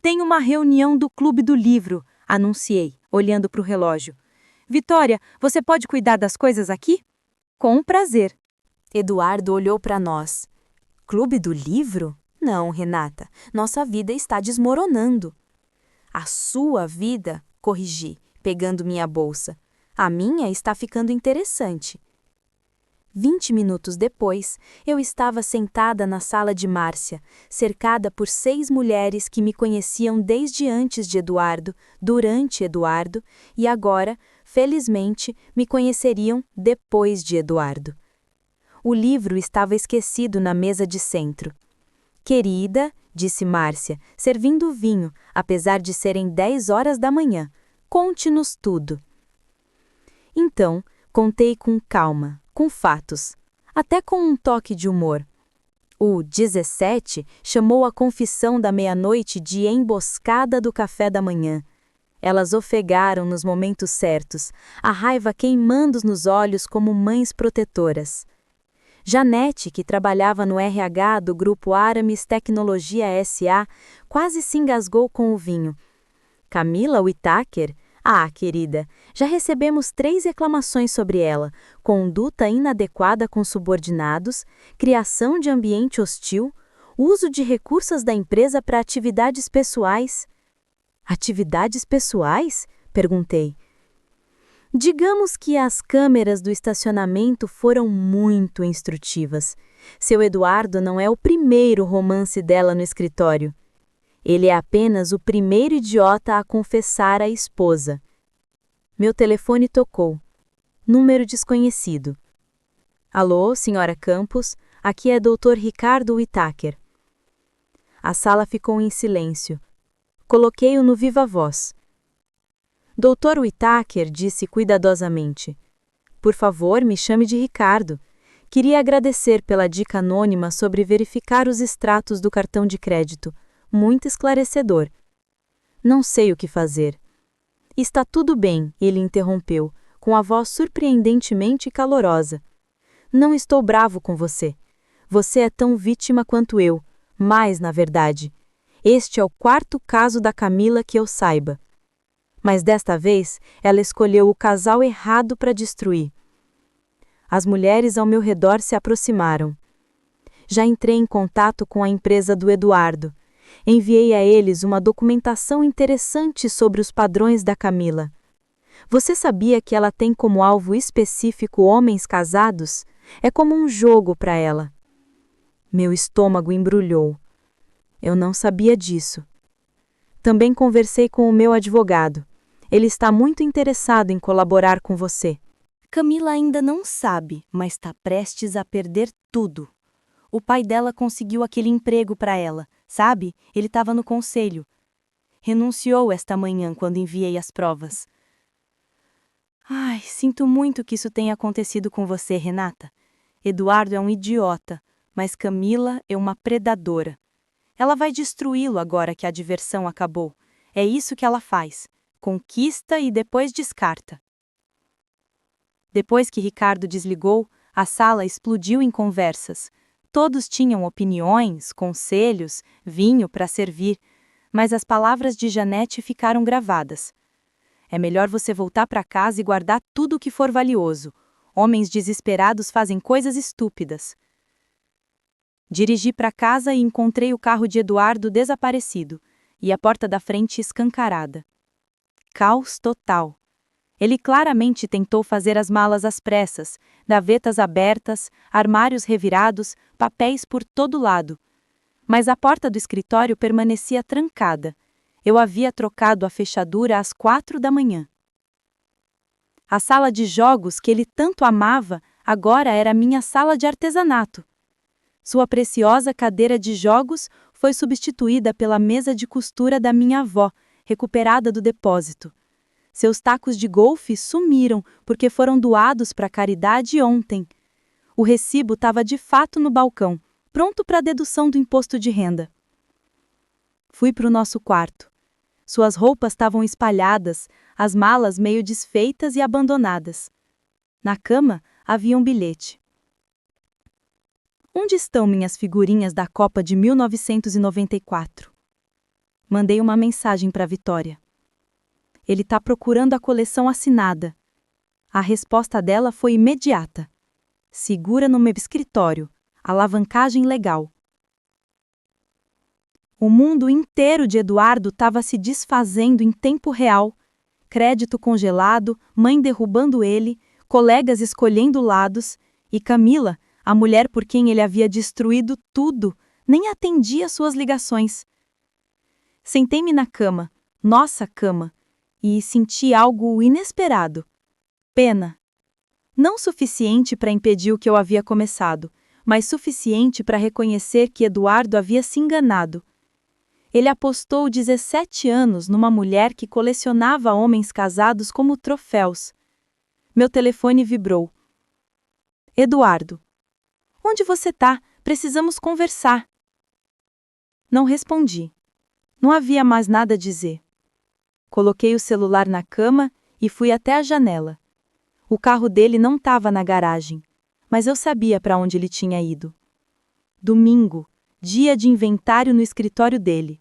Tem uma reunião do Clube do Livro, anunciei, olhando para o relógio. Vitória, você pode cuidar das coisas aqui? Com prazer. Eduardo olhou para nós. Clube do Livro? Não, Renata, nossa vida está desmoronando. A sua vida, corrigi, pegando minha bolsa. A minha está ficando interessante. 20 minutos depois, eu estava sentada na sala de Márcia, cercada por 6 mulheres que me conheciam desde antes de Eduardo, durante Eduardo, e agora, felizmente, me conheceriam depois de Eduardo. O livro estava esquecido na mesa de centro. Querida, disse Márcia, servindo o vinho, apesar de serem 10 horas da manhã, conte-nos tudo. Então, contei com calma, com fatos, até com um toque de humor. O 17 chamou a confissão da meia-noite de emboscada do café da manhã. Elas ofegaram nos momentos certos, a raiva queimando nos olhos como mães protetoras. Janete, que trabalhava no RH do Grupo Aramis Tecnologia S.A., quase se engasgou com o vinho. Camila Whittaker? Ah, querida, já recebemos 3 reclamações sobre ela: conduta inadequada com subordinados, criação de ambiente hostil, uso de recursos da empresa para atividades pessoais. Atividades pessoais? Perguntei. Digamos que as câmeras do estacionamento foram muito instrutivas. Seu Eduardo não é o primeiro romance dela no escritório. Ele é apenas o primeiro idiota a confessar à esposa. Meu telefone tocou. Número desconhecido. Alô, senhora Campos, aqui é Dr. Ricardo Whittaker. A sala ficou em silêncio. Coloquei-o no viva voz. Dr. Whittaker disse cuidadosamente. Por favor, me chame de Ricardo. Queria agradecer pela dica anônima sobre verificar os extratos do cartão de crédito. Muito esclarecedor. Não sei o que fazer. Está tudo bem, ele interrompeu, com a voz surpreendentemente calorosa. Não estou bravo com você. Você é tão vítima quanto eu, mais na verdade. Este é o 4º caso da Camila que eu saiba. Mas desta vez, ela escolheu o casal errado para destruir. As mulheres ao meu redor se aproximaram. Já entrei em contato com a empresa do Eduardo. Enviei a eles uma documentação interessante sobre os padrões da Camila. Você sabia que ela tem como alvo específico homens casados? É como um jogo para ela. Meu estômago embrulhou. Eu não sabia disso. Também conversei com o meu advogado. Ele está muito interessado em colaborar com você. Camila ainda não sabe, mas está prestes a perder tudo. O pai dela conseguiu aquele emprego para ela, sabe? Ele estava no conselho. Renunciou esta manhã quando enviei as provas. Ai, sinto muito que isso tenha acontecido com você, Renata. Eduardo é um idiota, mas Camila é uma predadora. Ela vai destruí-lo agora que a diversão acabou. É isso que ela faz. Conquista e depois descarta. Depois que Ricardo desligou, a sala explodiu em conversas. Todos tinham opiniões, conselhos, vinho para servir, mas as palavras de Janete ficaram gravadas. É melhor você voltar para casa e guardar tudo o que for valioso. Homens desesperados fazem coisas estúpidas. Dirigi para casa e encontrei o carro de Eduardo desaparecido e a porta da frente escancarada. Caos total. Ele claramente tentou fazer as malas às pressas, gavetas abertas, armários revirados, papéis por todo lado. Mas a porta do escritório permanecia trancada. Eu havia trocado a fechadura às 4 da manhã. A sala de jogos que ele tanto amava agora era minha sala de artesanato. Sua preciosa cadeira de jogos foi substituída pela mesa de costura da minha avó, recuperada do depósito. Seus tacos de golfe sumiram porque foram doados para a caridade ontem. O recibo estava de fato no balcão, pronto para a dedução do imposto de renda. Fui para o nosso quarto. Suas roupas estavam espalhadas, as malas meio desfeitas e abandonadas. Na cama havia um bilhete. Onde estão minhas figurinhas da Copa de 1994? Mandei uma mensagem para Vitória. Ele está procurando a coleção assinada. A resposta dela foi imediata. Segura no meu escritório. Alavancagem legal. O mundo inteiro de Eduardo estava se desfazendo em tempo real. Crédito congelado, mãe derrubando ele, colegas escolhendo lados, e Camila, a mulher por quem ele havia destruído tudo, nem atendia suas ligações. Sentei-me na cama, nossa cama, e senti algo inesperado. Pena. Não suficiente para impedir o que eu havia começado, mas suficiente para reconhecer que Eduardo havia se enganado. Ele apostou 17 anos numa mulher que colecionava homens casados como troféus. Meu telefone vibrou. Eduardo. Onde você tá? Precisamos conversar. Não respondi. Não havia mais nada a dizer. Coloquei o celular na cama e fui até a janela. O carro dele não estava na garagem, mas eu sabia para onde ele tinha ido. Domingo, dia de inventário no escritório dele.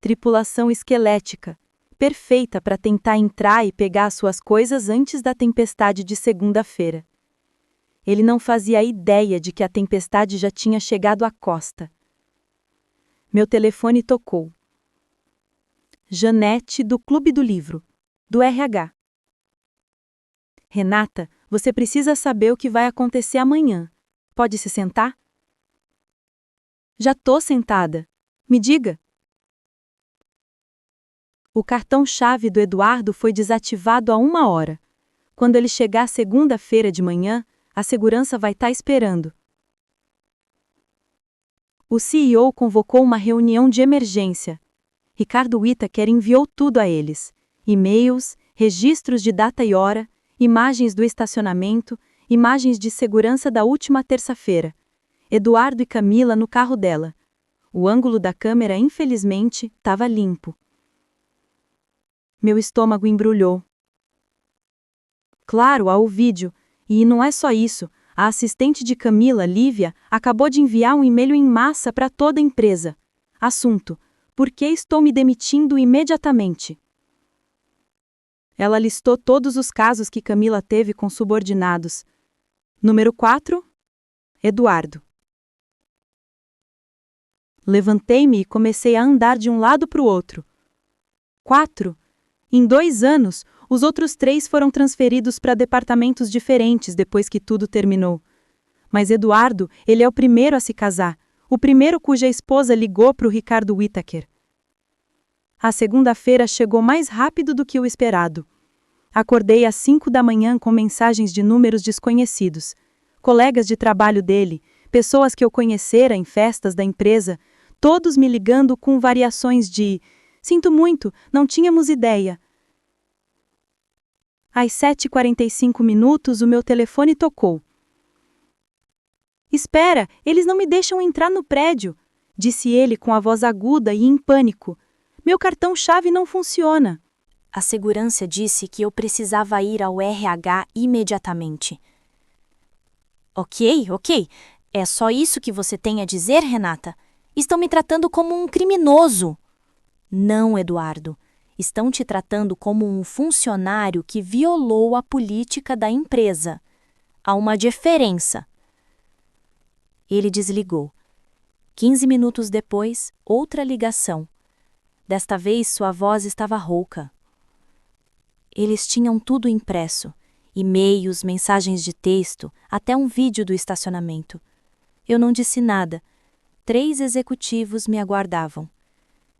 Tripulação esquelética, perfeita para tentar entrar e pegar suas coisas antes da tempestade de segunda-feira. Ele não fazia ideia de que a tempestade já tinha chegado à costa. Meu telefone tocou. Janete, do Clube do Livro, do RH. Renata, você precisa saber o que vai acontecer amanhã. Pode se sentar? Já tô sentada. Me diga. O cartão-chave do Eduardo foi desativado há 1 hora. Quando ele chegar segunda-feira de manhã, a segurança vai estar esperando. O CEO convocou uma reunião de emergência. Ricardo Whittaker enviou tudo a eles: e-mails, registros de data e hora, imagens do estacionamento, imagens de segurança da última terça-feira. Eduardo e Camila no carro dela. O ângulo da câmera, infelizmente, estava limpo. Meu estômago embrulhou. Claro, há o vídeo. E não é só isso, a assistente de Camila, Lívia, acabou de enviar um e-mail em massa para toda a empresa. Assunto: por que estou me demitindo imediatamente? Ela listou todos os casos que Camila teve com subordinados. Número 4. Eduardo. Levantei-me e comecei a andar de um lado para o outro. 4. Em 2 anos, os outros 3 foram transferidos para departamentos diferentes depois que tudo terminou. Mas Eduardo, ele é o primeiro a se casar, o primeiro cuja esposa ligou para o Ricardo Whittaker. A segunda-feira chegou mais rápido do que o esperado. Acordei às 5 da manhã com mensagens de números desconhecidos. Colegas de trabalho dele, pessoas que eu conhecera em festas da empresa, todos me ligando com variações de: sinto muito, não tínhamos ideia. Às 7h45 o meu telefone tocou. Espera, eles não me deixam entrar no prédio. disse ele com a voz aguda e em pânico. Meu cartão-chave não funciona. A segurança disse que eu precisava ir ao RH imediatamente. Ok. É só isso que você tem a dizer, Renata? Estão me tratando como um criminoso. Não, Eduardo. Estão te tratando como um funcionário que violou a política da empresa. Há uma diferença. Ele desligou. 15 minutos depois, outra ligação. Desta vez, sua voz estava rouca. Eles tinham tudo impresso. E-mails, mensagens de texto, até um vídeo do estacionamento. Eu não disse nada. 3 executivos me aguardavam.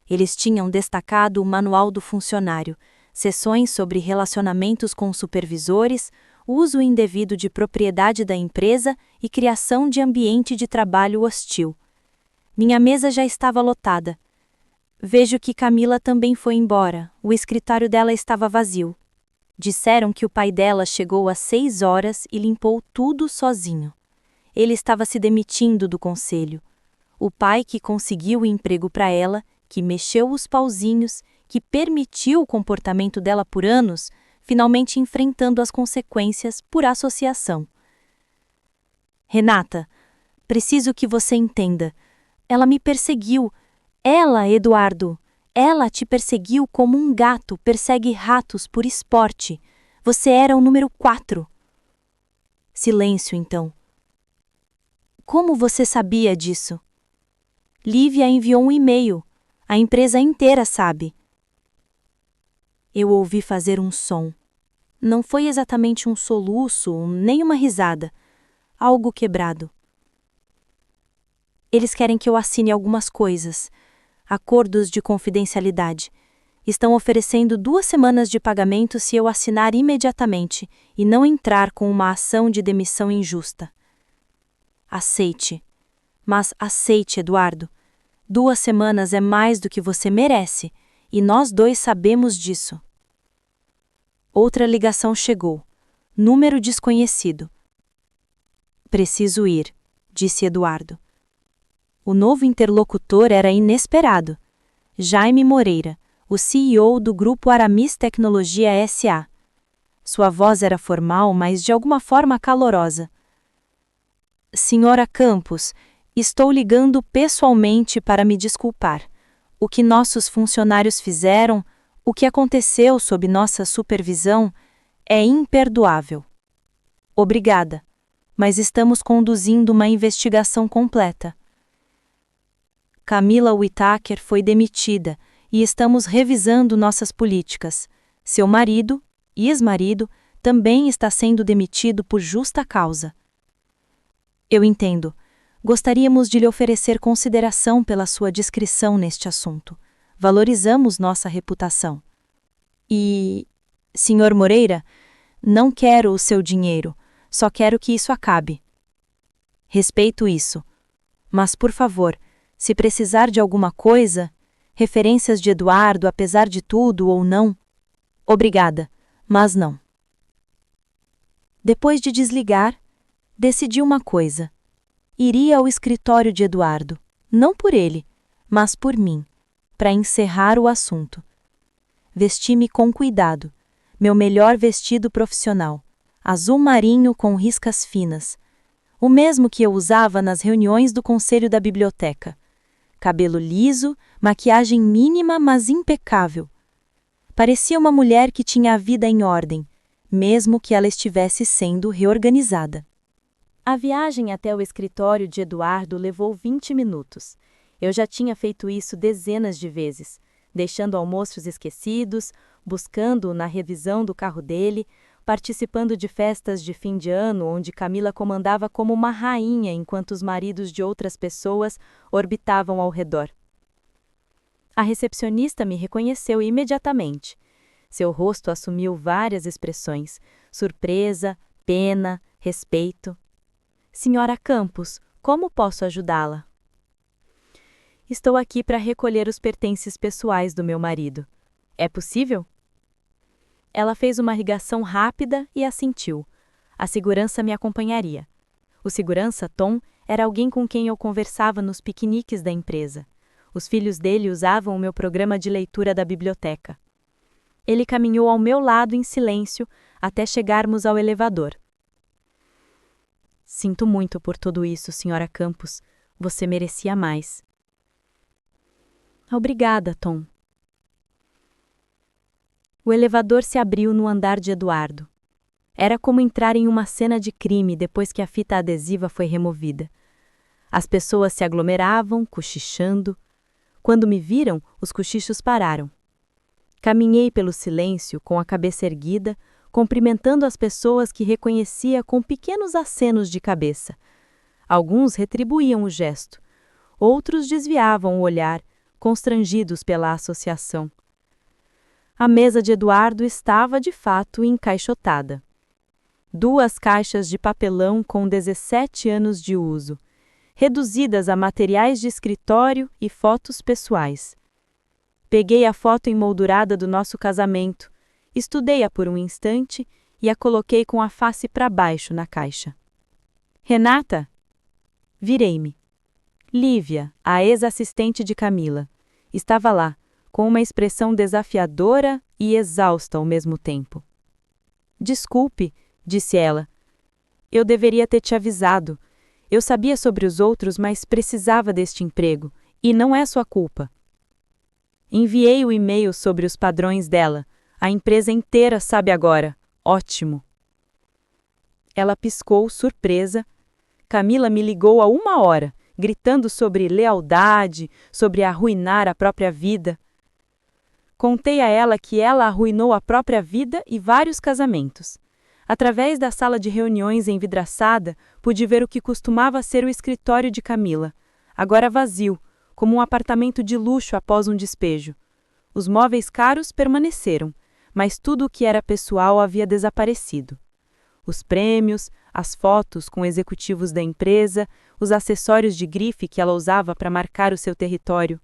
Eles tinham destacado o manual do funcionário, seções sobre relacionamentos com supervisores, uso indevido de propriedade da empresa e criação de ambiente de trabalho hostil. Minha mesa já estava lotada. Vejo que Camila também foi embora, o escritório dela estava vazio. Disseram que o pai dela chegou às 6 horas e limpou tudo sozinho. Ele estava se demitindo do conselho. O pai que conseguiu o emprego para ela, que mexeu os pauzinhos, que permitiu o comportamento dela por anos, finalmente enfrentando as consequências por associação. Renata, preciso que você entenda. Ela me perseguiu. Ela, Eduardo. Ela te perseguiu como um gato persegue ratos por esporte. Você era o número 4. Silêncio, então. Como você sabia disso? Lívia enviou um e-mail. A empresa inteira sabe. Eu ouvi fazer um som. Não foi exatamente um soluço, nem uma risada. Algo quebrado. Eles querem que eu assine algumas coisas. Acordos de confidencialidade. Estão oferecendo 2 semanas de pagamento se eu assinar imediatamente e não entrar com uma ação de demissão injusta. Aceite. Mas aceite, Eduardo. 2 semanas é mais do que você merece, e nós 2 sabemos disso. Outra ligação chegou. Número desconhecido. Preciso ir, disse Eduardo. O novo interlocutor era inesperado. Jaime Moreira, o CEO do Grupo Aramis Tecnologia S.A. Sua voz era formal, mas de alguma forma calorosa. Senhora Campos, estou ligando pessoalmente para me desculpar. O que nossos funcionários fizeram, o que aconteceu sob nossa supervisão, é imperdoável. Obrigada, mas estamos conduzindo uma investigação completa. Camila Whittaker foi demitida e estamos revisando nossas políticas. Seu marido, ex-marido, também está sendo demitido por justa causa. Eu entendo. Gostaríamos de lhe oferecer consideração pela sua discrição neste assunto. Valorizamos nossa reputação. E, Sr. Moreira, não quero o seu dinheiro, só quero que isso acabe. Respeito isso. Mas, por favor, se precisar de alguma coisa, referências de Eduardo apesar de tudo ou não, obrigada, mas não. Depois de desligar, decidi uma coisa. Iria ao escritório de Eduardo, não por ele, mas por mim, para encerrar o assunto. Vesti-me com cuidado, meu melhor vestido profissional, azul marinho com riscas finas, o mesmo que eu usava nas reuniões do conselho da biblioteca. Cabelo liso, maquiagem mínima, mas impecável. Parecia uma mulher que tinha a vida em ordem, mesmo que ela estivesse sendo reorganizada. A viagem até o escritório de Eduardo levou 20 minutos. Eu já tinha feito isso dezenas de vezes, deixando almoços esquecidos, buscando-o na revisão do carro dele, participando de festas de fim de ano onde Camila comandava como uma rainha enquanto os maridos de outras pessoas orbitavam ao redor. A recepcionista me reconheceu imediatamente. Seu rosto assumiu várias expressões: surpresa, pena, respeito. Senhora Campos, como posso ajudá-la? Estou aqui para recolher os pertences pessoais do meu marido. É possível? Ela fez uma ligação rápida e assentiu. A segurança me acompanharia. O segurança, Tom, Era alguém com quem eu conversava nos piqueniques da empresa. Os filhos dele usavam o meu programa de leitura da biblioteca. Ele caminhou ao meu lado em silêncio até chegarmos ao elevador. Sinto muito por tudo isso, Sra. Campos. Você merecia mais. Obrigada, Tom. O elevador se abriu no andar de Eduardo. Era como entrar em uma cena de crime depois que a fita adesiva foi removida. As pessoas se aglomeravam, cochichando. Quando me viram, os cochichos pararam. Caminhei pelo silêncio, com a cabeça erguida, cumprimentando as pessoas que reconhecia com pequenos acenos de cabeça. Alguns retribuíam o gesto. Outros desviavam o olhar, constrangidos pela associação. A mesa de Eduardo estava, de fato, encaixotada. 2 caixas de papelão com 17 anos de uso, reduzidas a materiais de escritório e fotos pessoais. Peguei a foto emoldurada do nosso casamento, estudei-a por um instante e a coloquei com a face para baixo na caixa. Renata? Virei-me. Lívia, a ex-assistente de Camila, estava lá, com uma expressão desafiadora e exausta ao mesmo tempo. Desculpe, disse ela. Eu deveria ter te avisado. Eu sabia sobre os outros, mas precisava deste emprego, e não é sua culpa. Enviei o e-mail sobre os padrões dela. A empresa inteira sabe agora. Ótimo. Ela piscou, surpresa. Camila me ligou há 1 hora, gritando sobre lealdade, sobre arruinar a própria vida. Contei a ela que ela arruinou a própria vida e vários casamentos. Através da sala de reuniões envidraçada, pude ver o que costumava ser o escritório de Camila, agora vazio, como um apartamento de luxo após um despejo. Os móveis caros permaneceram, mas tudo o que era pessoal havia desaparecido. Os prêmios, as fotos com executivos da empresa, os acessórios de grife que ela usava para marcar o seu território.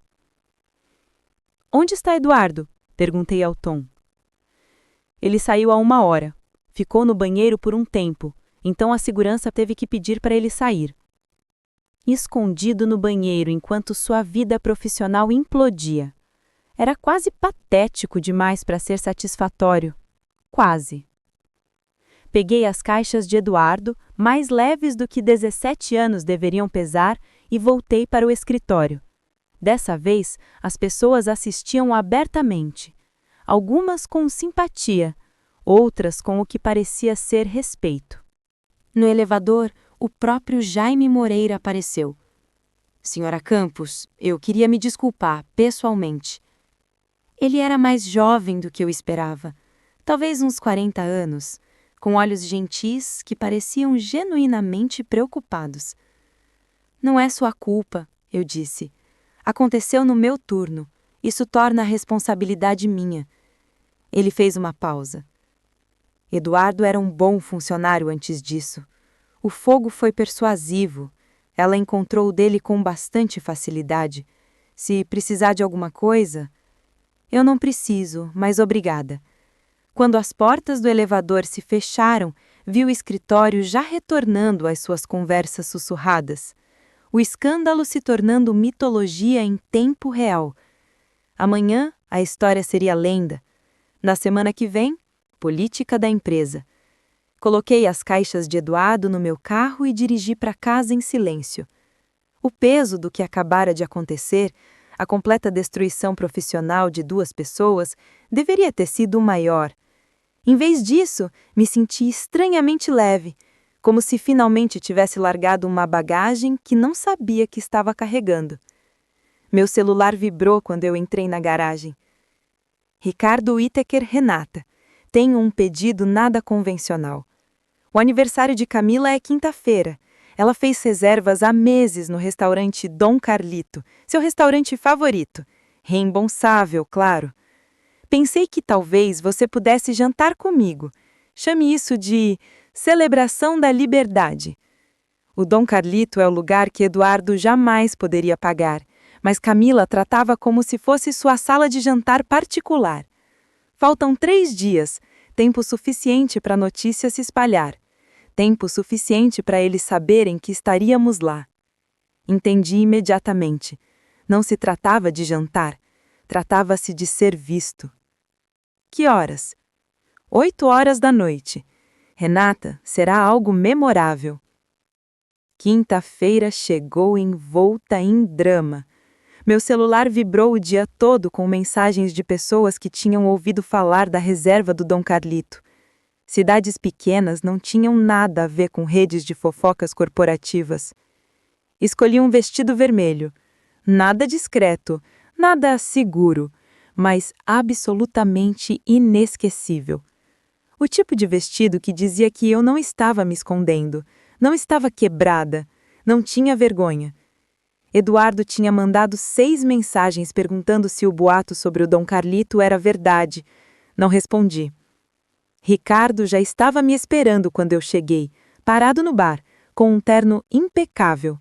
Onde está Eduardo? Perguntei ao Tom. Ele saiu há 1 hora. Ficou no banheiro por um tempo, então a segurança teve que pedir para ele sair. Escondido no banheiro enquanto sua vida profissional implodia. Era quase patético demais para ser satisfatório. Quase. Peguei as caixas de Eduardo, mais leves do que 17 anos deveriam pesar, e voltei para o escritório. Dessa vez, as pessoas assistiam abertamente. Algumas com simpatia, outras com o que parecia ser respeito. No elevador, o próprio Jaime Moreira apareceu. Sra. Campos, eu queria me desculpar, pessoalmente. Ele era mais jovem do que eu esperava, talvez uns 40 anos, com olhos gentis que pareciam genuinamente preocupados. Não é sua culpa, eu disse. Aconteceu no meu turno. Isso torna a responsabilidade minha. Ele fez uma pausa. Eduardo era um bom funcionário antes disso. O fogo foi persuasivo. Ela encontrou o dele com bastante facilidade. Se precisar de alguma coisa... Eu não preciso, mas obrigada. Quando as portas do elevador se fecharam, vi o escritório já retornando às suas conversas sussurradas. O escândalo se tornando mitologia em tempo real. Amanhã, a história seria lenda. Na semana que vem, política da empresa. Coloquei as caixas de Eduardo no meu carro e dirigi para casa em silêncio. O peso do que acabara de acontecer, a completa destruição profissional de 2 pessoas, deveria ter sido o maior. Em vez disso, me senti estranhamente leve, como se finalmente tivesse largado uma bagagem que não sabia que estava carregando. Meu celular vibrou quando eu entrei na garagem. Ricardo Whittaker Renata. Tenho um pedido nada convencional. O aniversário de Camila é quinta-feira. Ela fez reservas há meses no restaurante Dom Carlito, seu restaurante favorito. Reembolsável, claro. Pensei que talvez você pudesse jantar comigo. Chame isso de celebração da liberdade. O Dom Carlito é o lugar que Eduardo jamais poderia pagar, mas Camila tratava como se fosse sua sala de jantar particular. Faltam 3 dias, tempo suficiente para a notícia se espalhar. Tempo suficiente para eles saberem que estaríamos lá. Entendi imediatamente. Não se tratava de jantar, tratava-se de ser visto. Que horas? 8 horas da noite. Renata, será algo memorável. Quinta-feira chegou envolta em drama. Meu celular vibrou o dia todo com mensagens de pessoas que tinham ouvido falar da reserva do Dom Carlito. Cidades pequenas não tinham nada a ver com redes de fofocas corporativas. Escolhi um vestido vermelho. Nada discreto, nada seguro, mas absolutamente inesquecível. O tipo de vestido que dizia que eu não estava me escondendo, não estava quebrada, não tinha vergonha. Eduardo tinha mandado 6 mensagens perguntando se o boato sobre o Dom Carlito era verdade. Não respondi. Ricardo já estava me esperando quando eu cheguei, parado no bar, com um terno impecável.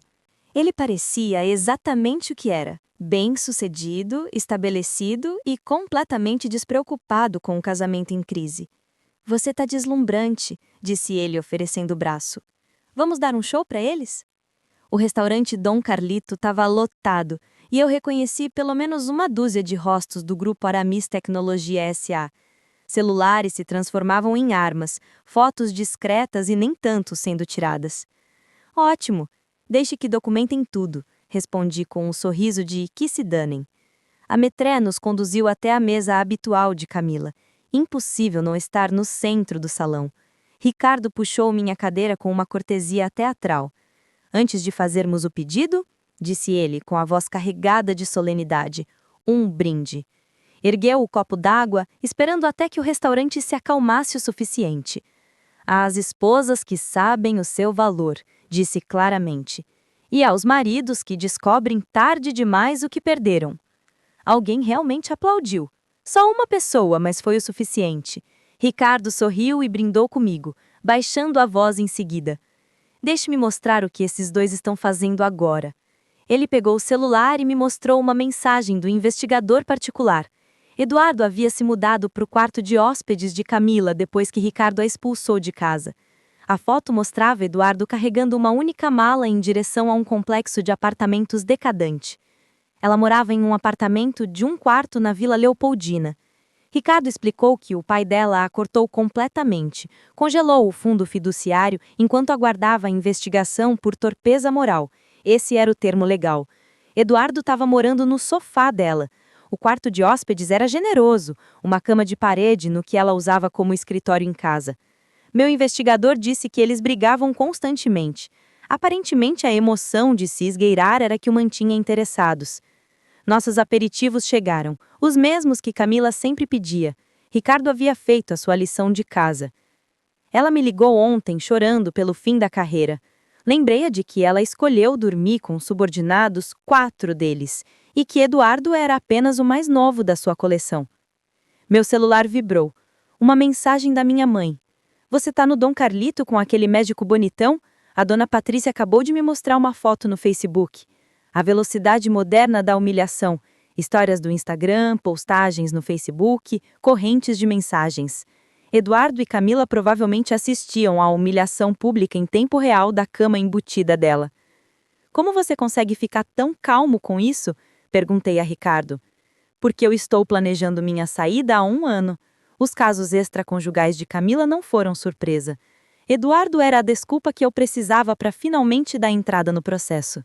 Ele parecia exatamente o que era: bem-sucedido, estabelecido e completamente despreocupado com o casamento em crise. Você tá deslumbrante, disse ele oferecendo o braço. Vamos dar um show para eles? O restaurante Dom Carlito estava lotado e eu reconheci pelo menos uma dúzia de rostos do grupo Aramis Tecnologia S.A. Celulares se transformavam em armas, fotos discretas e nem tanto sendo tiradas. Ótimo! Deixe que documentem tudo, respondi com um sorriso de que se danem. A Metré nos conduziu até a mesa habitual de Camila. Impossível não estar no centro do salão. Ricardo puxou minha cadeira com uma cortesia teatral. Antes de fazermos o pedido, disse ele com a voz carregada de solenidade, um brinde. Ergueu o copo d'água, esperando até que o restaurante se acalmasse o suficiente. Às esposas que sabem o seu valor, disse claramente, e aos maridos que descobrem tarde demais o que perderam. Alguém realmente aplaudiu. Só uma pessoa, mas foi o suficiente. Ricardo sorriu e brindou comigo, baixando a voz em seguida. Deixe-me mostrar o que esses dois estão fazendo agora. Ele pegou o celular e me mostrou uma mensagem do investigador particular. Eduardo havia se mudado para o quarto de hóspedes de Camila depois que Ricardo a expulsou de casa. A foto mostrava Eduardo carregando uma única mala em direção a um complexo de apartamentos decadente. Ela morava em um apartamento de 1 quarto na Vila Leopoldina. Ricardo explicou que o pai dela a cortou completamente, congelou o fundo fiduciário enquanto aguardava a investigação por torpeza moral. Esse era o termo legal. Eduardo estava morando no sofá dela. O quarto de hóspedes era generoso, uma cama de parede no que ela usava como escritório em casa. Meu investigador disse que eles brigavam constantemente. Aparentemente, a emoção de se esgueirar era que o mantinha interessados. Nossos aperitivos chegaram, os mesmos que Camila sempre pedia. Ricardo havia feito a sua lição de casa. Ela me ligou ontem, chorando pelo fim da carreira. Lembrei-a de que ela escolheu dormir com subordinados, 4 deles, e que Eduardo era apenas o mais novo da sua coleção. Meu celular vibrou. Uma mensagem da minha mãe. Você tá no Dom Carlito com aquele médico bonitão? A dona Patrícia acabou de me mostrar uma foto no Facebook. A velocidade moderna da humilhação. Histórias do Instagram, postagens no Facebook, correntes de mensagens. Eduardo e Camila provavelmente assistiam à humilhação pública em tempo real da cama embutida dela. Como você consegue ficar tão calmo com isso? Perguntei a Ricardo. Porque eu estou planejando minha saída há 1 ano. Os casos extraconjugais de Camila não foram surpresa. Eduardo era a desculpa que eu precisava para finalmente dar entrada no processo.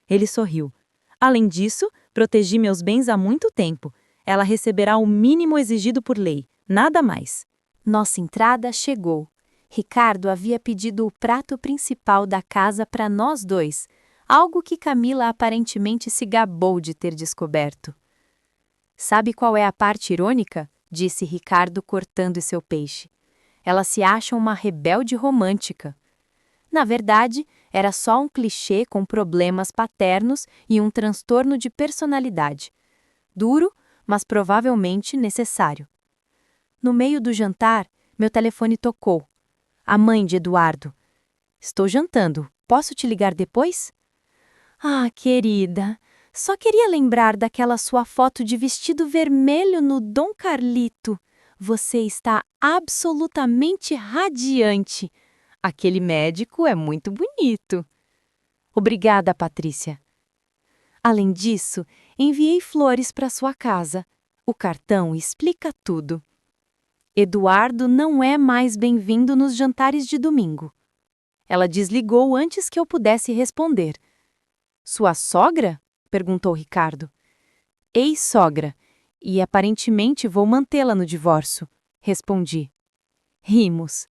Ele sorriu. Além disso, protegi meus bens há muito tempo. Ela receberá o mínimo exigido por lei, nada mais. Nossa entrada chegou. Ricardo havia pedido o prato principal da casa para nós dois, algo que Camila aparentemente se gabou de ter descoberto. Sabe qual é a parte irônica? Disse Ricardo cortando seu peixe. Ela se acha uma rebelde romântica. Na verdade, era só um clichê com problemas paternos e um transtorno de personalidade. Duro, mas provavelmente necessário. No meio do jantar, meu telefone tocou. A mãe de Eduardo. Estou jantando. Posso te ligar depois? Ah, querida, só queria lembrar daquela sua foto de vestido vermelho no Dom Carlito. Você está absolutamente radiante. Aquele médico é muito bonito. Obrigada, Patrícia. Além disso, enviei flores para sua casa. O cartão explica tudo. Eduardo não é mais bem-vindo nos jantares de domingo. Ela desligou antes que eu pudesse responder. Sua sogra? Perguntou Ricardo. Ex-sogra, e aparentemente vou mantê-la no divórcio, respondi. Rimos.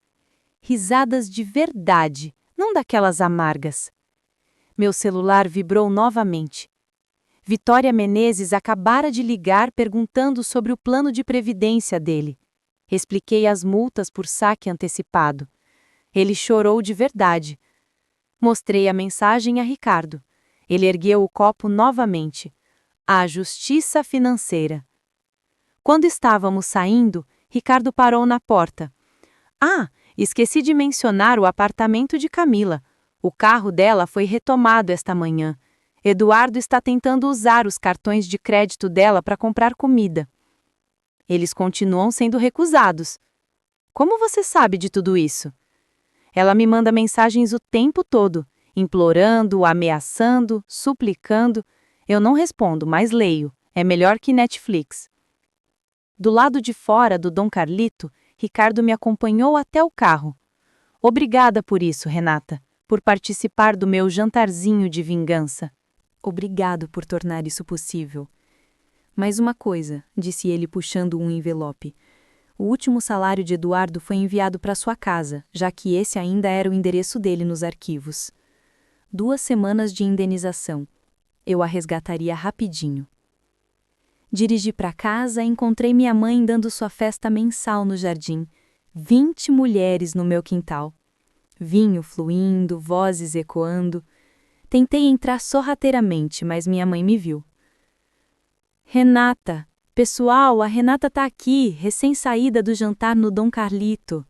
Risadas de verdade, não daquelas amargas. Meu celular vibrou novamente. Vitória Menezes acabara de ligar perguntando sobre o plano de previdência dele. Expliquei as multas por saque antecipado. Ele chorou de verdade. Mostrei a mensagem a Ricardo. Ele ergueu o copo novamente. A justiça financeira. Quando estávamos saindo, Ricardo parou na porta. Ah, esqueci de mencionar o apartamento de Camila. O carro dela foi retomado esta manhã. Eduardo está tentando usar os cartões de crédito dela para comprar comida. Eles continuam sendo recusados. Como você sabe de tudo isso? Ela me manda mensagens o tempo todo, implorando, ameaçando, suplicando. Eu não respondo, mas leio. É melhor que Netflix. Do lado de fora do Dom Carlito, Ricardo me acompanhou até o carro. Obrigada por isso, Renata, por participar do meu jantarzinho de vingança. Obrigado por tornar isso possível. Mais uma coisa, disse ele puxando um envelope. O último salário de Eduardo foi enviado para sua casa, já que esse ainda era o endereço dele nos arquivos. 2 semanas de indenização. Eu a resgataria rapidinho. Dirigi para casa e encontrei minha mãe dando sua festa mensal no jardim. 20 mulheres no meu quintal. Vinho fluindo, vozes ecoando. Tentei entrar sorrateiramente, mas minha mãe me viu. Renata, pessoal, a Renata tá aqui, recém-saída do jantar no Dom Carlito.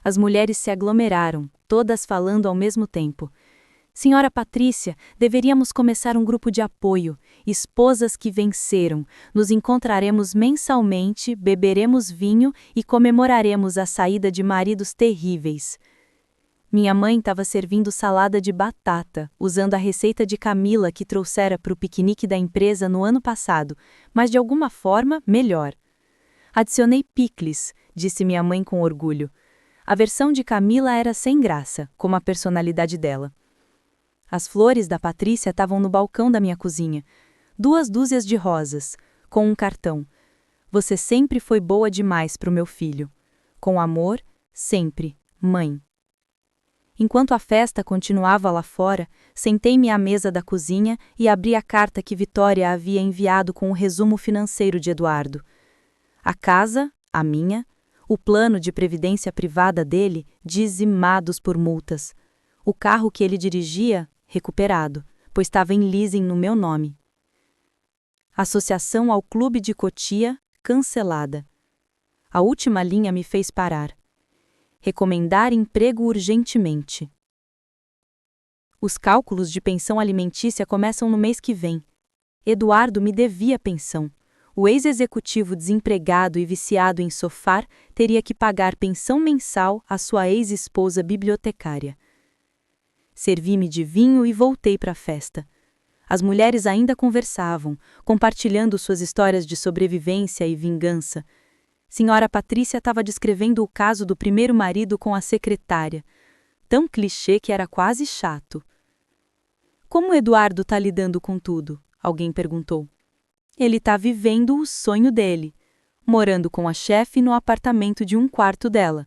As mulheres se aglomeraram, todas falando ao mesmo tempo. Senhora Patrícia, deveríamos começar um grupo de apoio. Esposas que venceram. Nos encontraremos mensalmente, beberemos vinho e comemoraremos a saída de maridos terríveis. Minha mãe estava servindo salada de batata, usando a receita de Camila que trouxera para o piquenique da empresa no ano passado, mas de alguma forma, melhor. Adicionei picles, disse minha mãe com orgulho. A versão de Camila era sem graça, como a personalidade dela. As flores da Patrícia estavam no balcão da minha cozinha. 2 dúzias de rosas, com um cartão. Você sempre foi boa demais para o meu filho. Com amor, sempre, mãe. Enquanto a festa continuava lá fora, sentei-me à mesa da cozinha e abri a carta que Vitória havia enviado com o resumo financeiro de Eduardo. A casa, a minha, o plano de previdência privada dele, dizimados por multas. O carro que ele dirigia, recuperado, pois estava em leasing no meu nome. Associação ao Clube de Cotia, cancelada. A última linha me fez parar. Recomendar emprego urgentemente. Os cálculos de pensão alimentícia começam no mês que vem. Eduardo me devia pensão. O ex-executivo desempregado e viciado em sofá teria que pagar pensão mensal à sua ex-esposa bibliotecária. Servi-me de vinho e voltei para a festa. As mulheres ainda conversavam, compartilhando suas histórias de sobrevivência e vingança. Senhora Patrícia estava descrevendo o caso do primeiro marido com a secretária. Tão clichê que era quase chato. Como Eduardo está lidando com tudo? Alguém perguntou. Ele está vivendo o sonho dele, morando com a chefe no apartamento de 1/4 dela.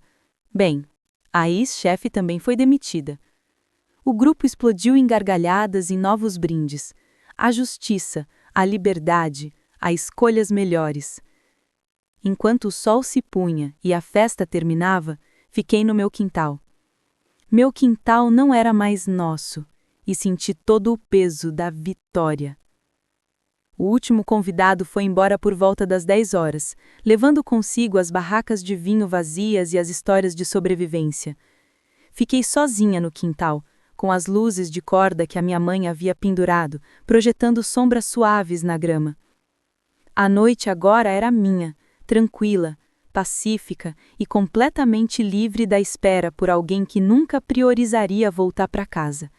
Bem, a ex-chefe também foi demitida. O grupo explodiu em gargalhadas e novos brindes. A justiça, a liberdade, a escolhas melhores. Enquanto o sol se punha e a festa terminava, fiquei no meu quintal. Meu quintal não era mais nosso, e senti todo o peso da vitória. O último convidado foi embora por volta das 10 horas, levando consigo as barracas de vinho vazias e as histórias de sobrevivência. Fiquei sozinha no quintal, com as luzes de corda que a minha mãe havia pendurado, projetando sombras suaves na grama. A noite agora era minha, tranquila, pacífica e completamente livre da espera por alguém que nunca priorizaria voltar para casa.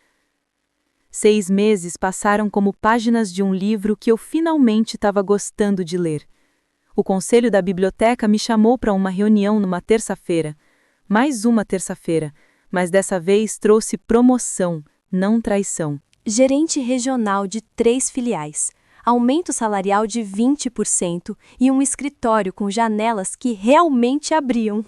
6 meses passaram como páginas de um livro que eu finalmente estava gostando de ler. O conselho da biblioteca me chamou para uma reunião numa terça-feira. Mais uma terça-feira, mas dessa vez trouxe promoção, não traição. Gerente regional de 3 filiais, aumento salarial de 20% e um escritório com janelas que realmente abriam.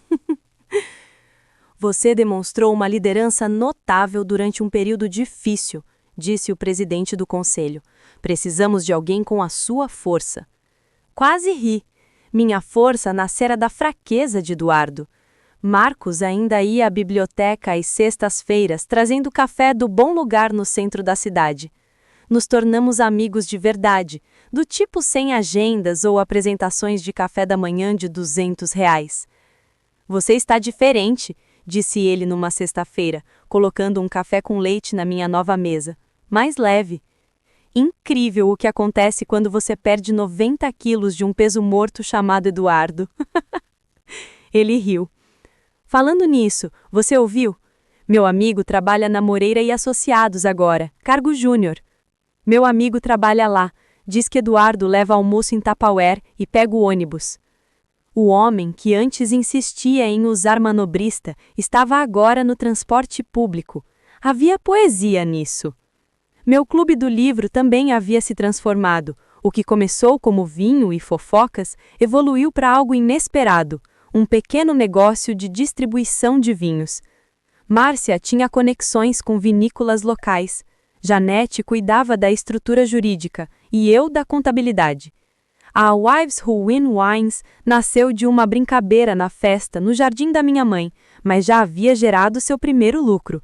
Você demonstrou uma liderança notável durante um período difícil, disse o presidente do conselho. Precisamos de alguém com a sua força. Quase ri. Minha força nascera da fraqueza de Eduardo. Marcos ainda ia à biblioteca às sextas-feiras, trazendo café do bom lugar no centro da cidade. Nos tornamos amigos de verdade, do tipo sem agendas ou apresentações de café da manhã de R$ 200. Você está diferente, disse ele numa sexta-feira, colocando um café com leite na minha nova mesa. Mais leve. Incrível o que acontece quando você perde 90 quilos de um peso morto chamado Eduardo. Ele riu. Falando nisso, você ouviu? Meu amigo trabalha na Moreira e Associados agora, cargo júnior. Meu amigo trabalha lá, diz que Eduardo leva almoço em Tupperware e pega o ônibus. O homem, que antes insistia em usar manobrista, estava agora no transporte público. Havia poesia nisso. Meu clube do livro também havia se transformado. O que começou como vinho e fofocas evoluiu para algo inesperado, um pequeno negócio de distribuição de vinhos. Márcia tinha conexões com vinícolas locais. Janete cuidava da estrutura jurídica e eu da contabilidade. A Wives Who Win Wines nasceu de uma brincadeira na festa no jardim da minha mãe, mas já havia gerado seu primeiro lucro.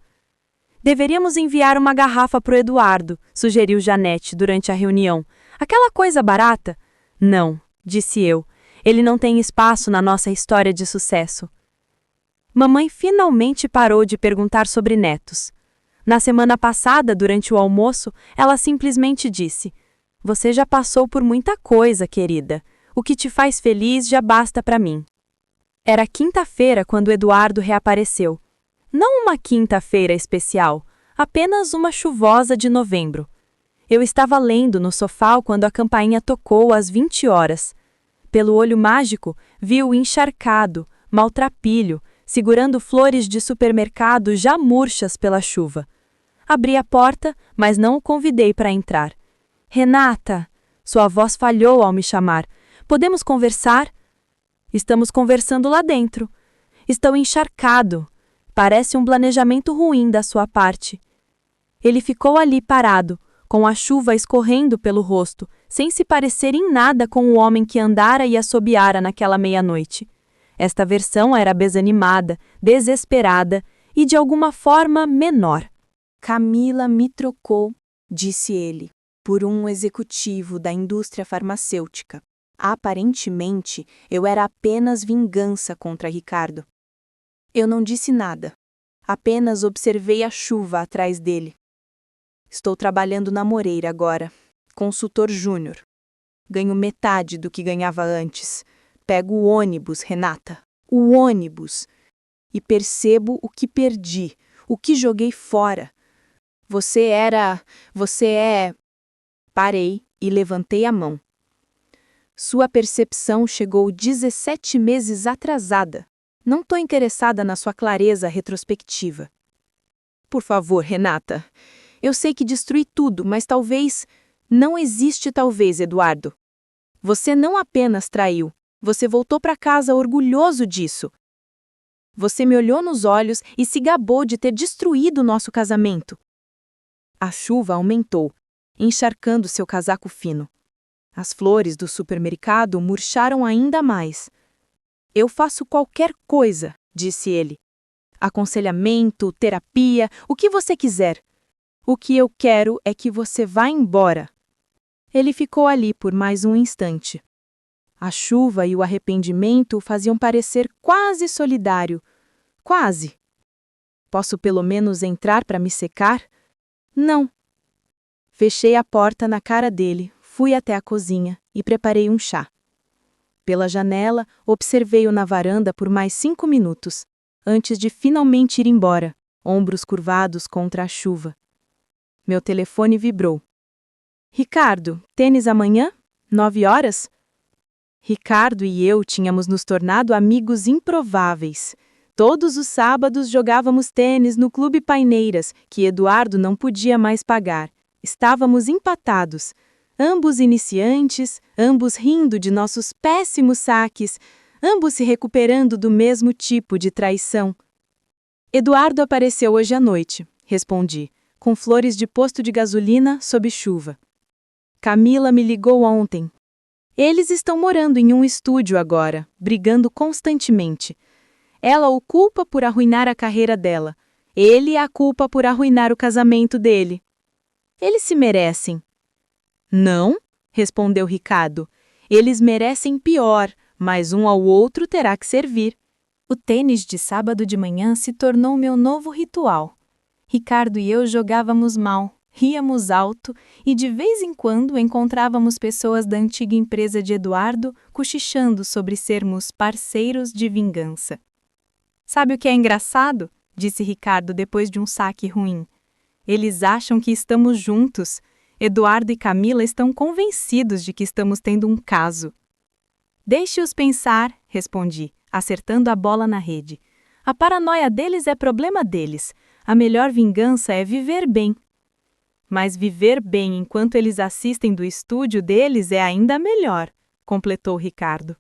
Deveríamos enviar uma garrafa para o Eduardo, sugeriu Janete durante a reunião. Aquela coisa barata? Não, disse eu. Ele não tem espaço na nossa história de sucesso. Mamãe finalmente parou de perguntar sobre netos. Na semana passada, durante o almoço, ela simplesmente disse: Você já passou por muita coisa, querida. O que te faz feliz já basta para mim. Era quinta-feira quando Eduardo reapareceu. Não uma quinta-feira especial, apenas uma chuvosa de novembro. Eu estava lendo no sofá quando a campainha tocou às 20 horas. Pelo olho mágico, vi-o encharcado, maltrapilho, segurando flores de supermercado já murchas pela chuva. Abri a porta, mas não o convidei para entrar. Renata! Sua voz falhou ao me chamar. Podemos conversar? Estamos conversando lá dentro. Estou encharcado. Parece um planejamento ruim da sua parte. Ele ficou ali parado, com a chuva escorrendo pelo rosto, sem se parecer em nada com o homem que andara e assobiara naquela meia-noite. Esta versão era desanimada, desesperada e, de alguma forma, menor. Camila me trocou, disse ele, por um executivo da indústria farmacêutica. Aparentemente, eu era apenas vingança contra Ricardo. Eu não disse nada. Apenas observei a chuva atrás dele. Estou trabalhando na Moreira agora, consultor júnior. Ganho metade do que ganhava antes. Pego o ônibus, Renata. O ônibus. E percebo o que perdi, o que joguei fora. Você é... Parei e levantei a mão. Sua percepção chegou 17 meses atrasada. Não estou interessada na sua clareza retrospectiva. Por favor, Renata. Eu sei que destruí tudo, mas talvez... Não existe talvez, Eduardo. Você não apenas traiu, você voltou para casa orgulhoso disso. Você me olhou nos olhos e se gabou de ter destruído nosso casamento. A chuva aumentou, encharcando seu casaco fino. As flores do supermercado murcharam ainda mais. Eu faço qualquer coisa, disse ele. Aconselhamento, terapia, o que você quiser. O que eu quero é que você vá embora. Ele ficou ali por mais um instante. A chuva e o arrependimento o faziam parecer quase solidário. Quase. Posso pelo menos entrar para me secar? Não. Fechei a porta na cara dele, fui até a cozinha e preparei um chá. Pela janela, observei-o na varanda por mais 5 minutos, antes de finalmente ir embora, ombros curvados contra a chuva. Meu telefone vibrou. Ricardo, tênis amanhã? 9 horas? Ricardo e eu tínhamos nos tornado amigos improváveis. Todos os sábados jogávamos tênis no Clube Paineiras, que Eduardo não podia mais pagar. Estávamos empatados. Ambos iniciantes, ambos rindo de nossos péssimos saques, ambos se recuperando do mesmo tipo de traição. Eduardo apareceu hoje à noite, respondi, com flores de posto de gasolina sob chuva. Camila me ligou ontem. Eles estão morando em um estúdio agora, brigando constantemente. Ela o culpa por arruinar a carreira dela. Ele a culpa por arruinar o casamento dele. Eles se merecem. Não, respondeu Ricardo. Eles merecem pior, mas um ao outro terá que servir. O tênis de sábado de manhã se tornou meu novo ritual. Ricardo e eu jogávamos mal, ríamos alto e de vez em quando encontrávamos pessoas da antiga empresa de Eduardo cochichando sobre sermos parceiros de vingança. Sabe o que é engraçado? Disse Ricardo depois de um saque ruim. Eles acham que estamos juntos. Eduardo e Camila estão convencidos de que estamos tendo um caso. Deixe-os pensar, respondi, acertando a bola na rede. A paranoia deles é problema deles. A melhor vingança é viver bem. Mas viver bem enquanto eles assistem do estúdio deles é ainda melhor, completou Ricardo.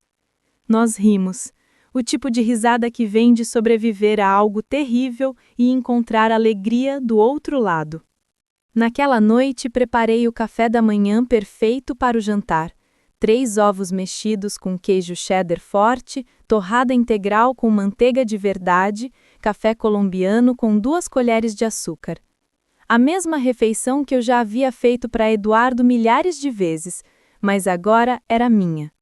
Nós rimos. O tipo de risada que vem de sobreviver a algo terrível e encontrar alegria do outro lado. Naquela noite preparei o café da manhã perfeito para o jantar. 3 ovos mexidos com queijo cheddar forte, torrada integral com manteiga de verdade, café colombiano com 2 colheres de açúcar. A mesma refeição que eu já havia feito para Eduardo milhares de vezes, mas agora era minha.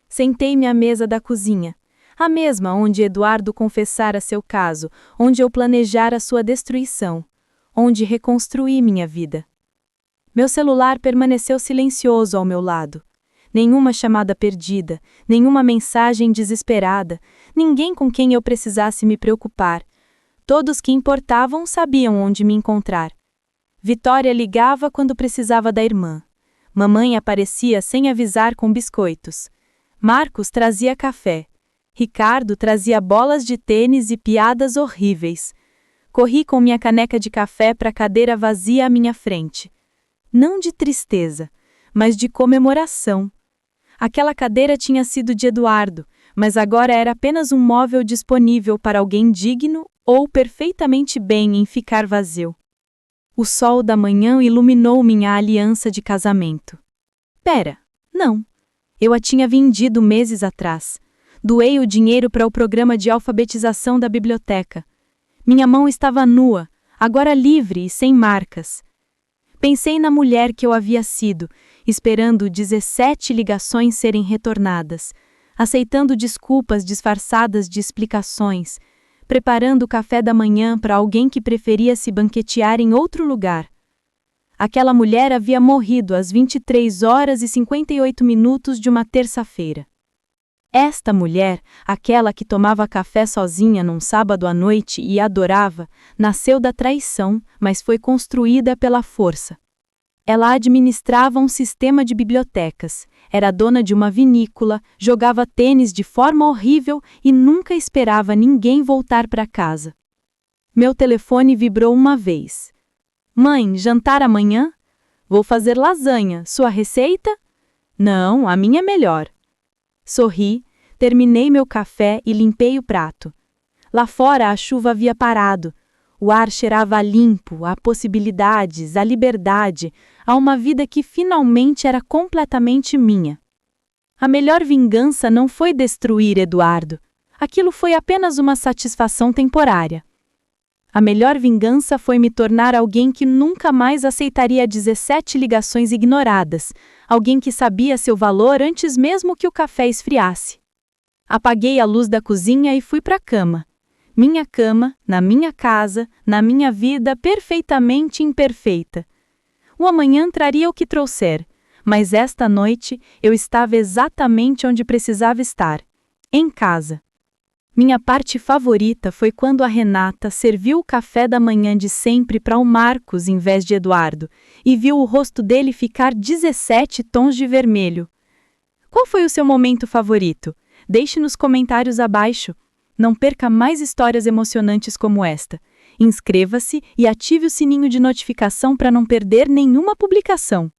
Sentei-me à mesa da cozinha, a mesma onde Eduardo confessara seu caso, onde eu planejara sua destruição, onde reconstruí minha vida. Meu celular permaneceu silencioso ao meu lado. Nenhuma chamada perdida, nenhuma mensagem desesperada, ninguém com quem eu precisasse me preocupar. Todos que importavam sabiam onde me encontrar. Vitória ligava quando precisava da irmã. Mamãe aparecia sem avisar com biscoitos. Marcos trazia café. Ricardo trazia bolas de tênis e piadas horríveis. Corri com minha caneca de café para a cadeira vazia à minha frente. Não de tristeza, mas de comemoração. Aquela cadeira tinha sido de Eduardo, mas agora era apenas um móvel disponível para alguém digno ou perfeitamente bem em ficar vazio. O sol da manhã iluminou minha aliança de casamento. Pera, não. Eu a tinha vendido meses atrás. Doei o dinheiro para o programa de alfabetização da biblioteca. Minha mão estava nua, agora livre e sem marcas. Pensei na mulher que eu havia sido, esperando 17 ligações serem retornadas, aceitando desculpas disfarçadas de explicações, preparando o café da manhã para alguém que preferia se banquetear em outro lugar. Aquela mulher havia morrido às 23 horas e 58 minutos de uma terça-feira. Esta mulher, aquela que tomava café sozinha num sábado à noite e adorava, nasceu da traição, mas foi construída pela força. Ela administrava um sistema de bibliotecas, era dona de uma vinícola, jogava tênis de forma horrível e nunca esperava ninguém voltar para casa. Meu telefone vibrou uma vez. Mãe, jantar amanhã? Vou fazer lasanha. Sua receita? Não, a minha é melhor. Sorri, terminei meu café e limpei o prato. Lá fora a chuva havia parado. O ar cheirava a limpo, a possibilidades, a liberdade, a uma vida que finalmente era completamente minha. A melhor vingança não foi destruir Eduardo. Aquilo foi apenas uma satisfação temporária. A melhor vingança foi me tornar alguém que nunca mais aceitaria 17 ligações ignoradas, alguém que sabia seu valor antes mesmo que o café esfriasse. Apaguei a luz da cozinha e fui para a cama. Minha cama, na minha casa, na minha vida perfeitamente imperfeita. O amanhã traria o que trouxer, mas esta noite eu estava exatamente onde precisava estar, em casa. Minha parte favorita foi quando a Renata serviu o café da manhã de sempre para o Marcos em vez de Eduardo e viu o rosto dele ficar 17 tons de vermelho. Qual foi o seu momento favorito? Deixe nos comentários abaixo. Não perca mais histórias emocionantes como esta. Inscreva-se e ative o sininho de notificação para não perder nenhuma publicação.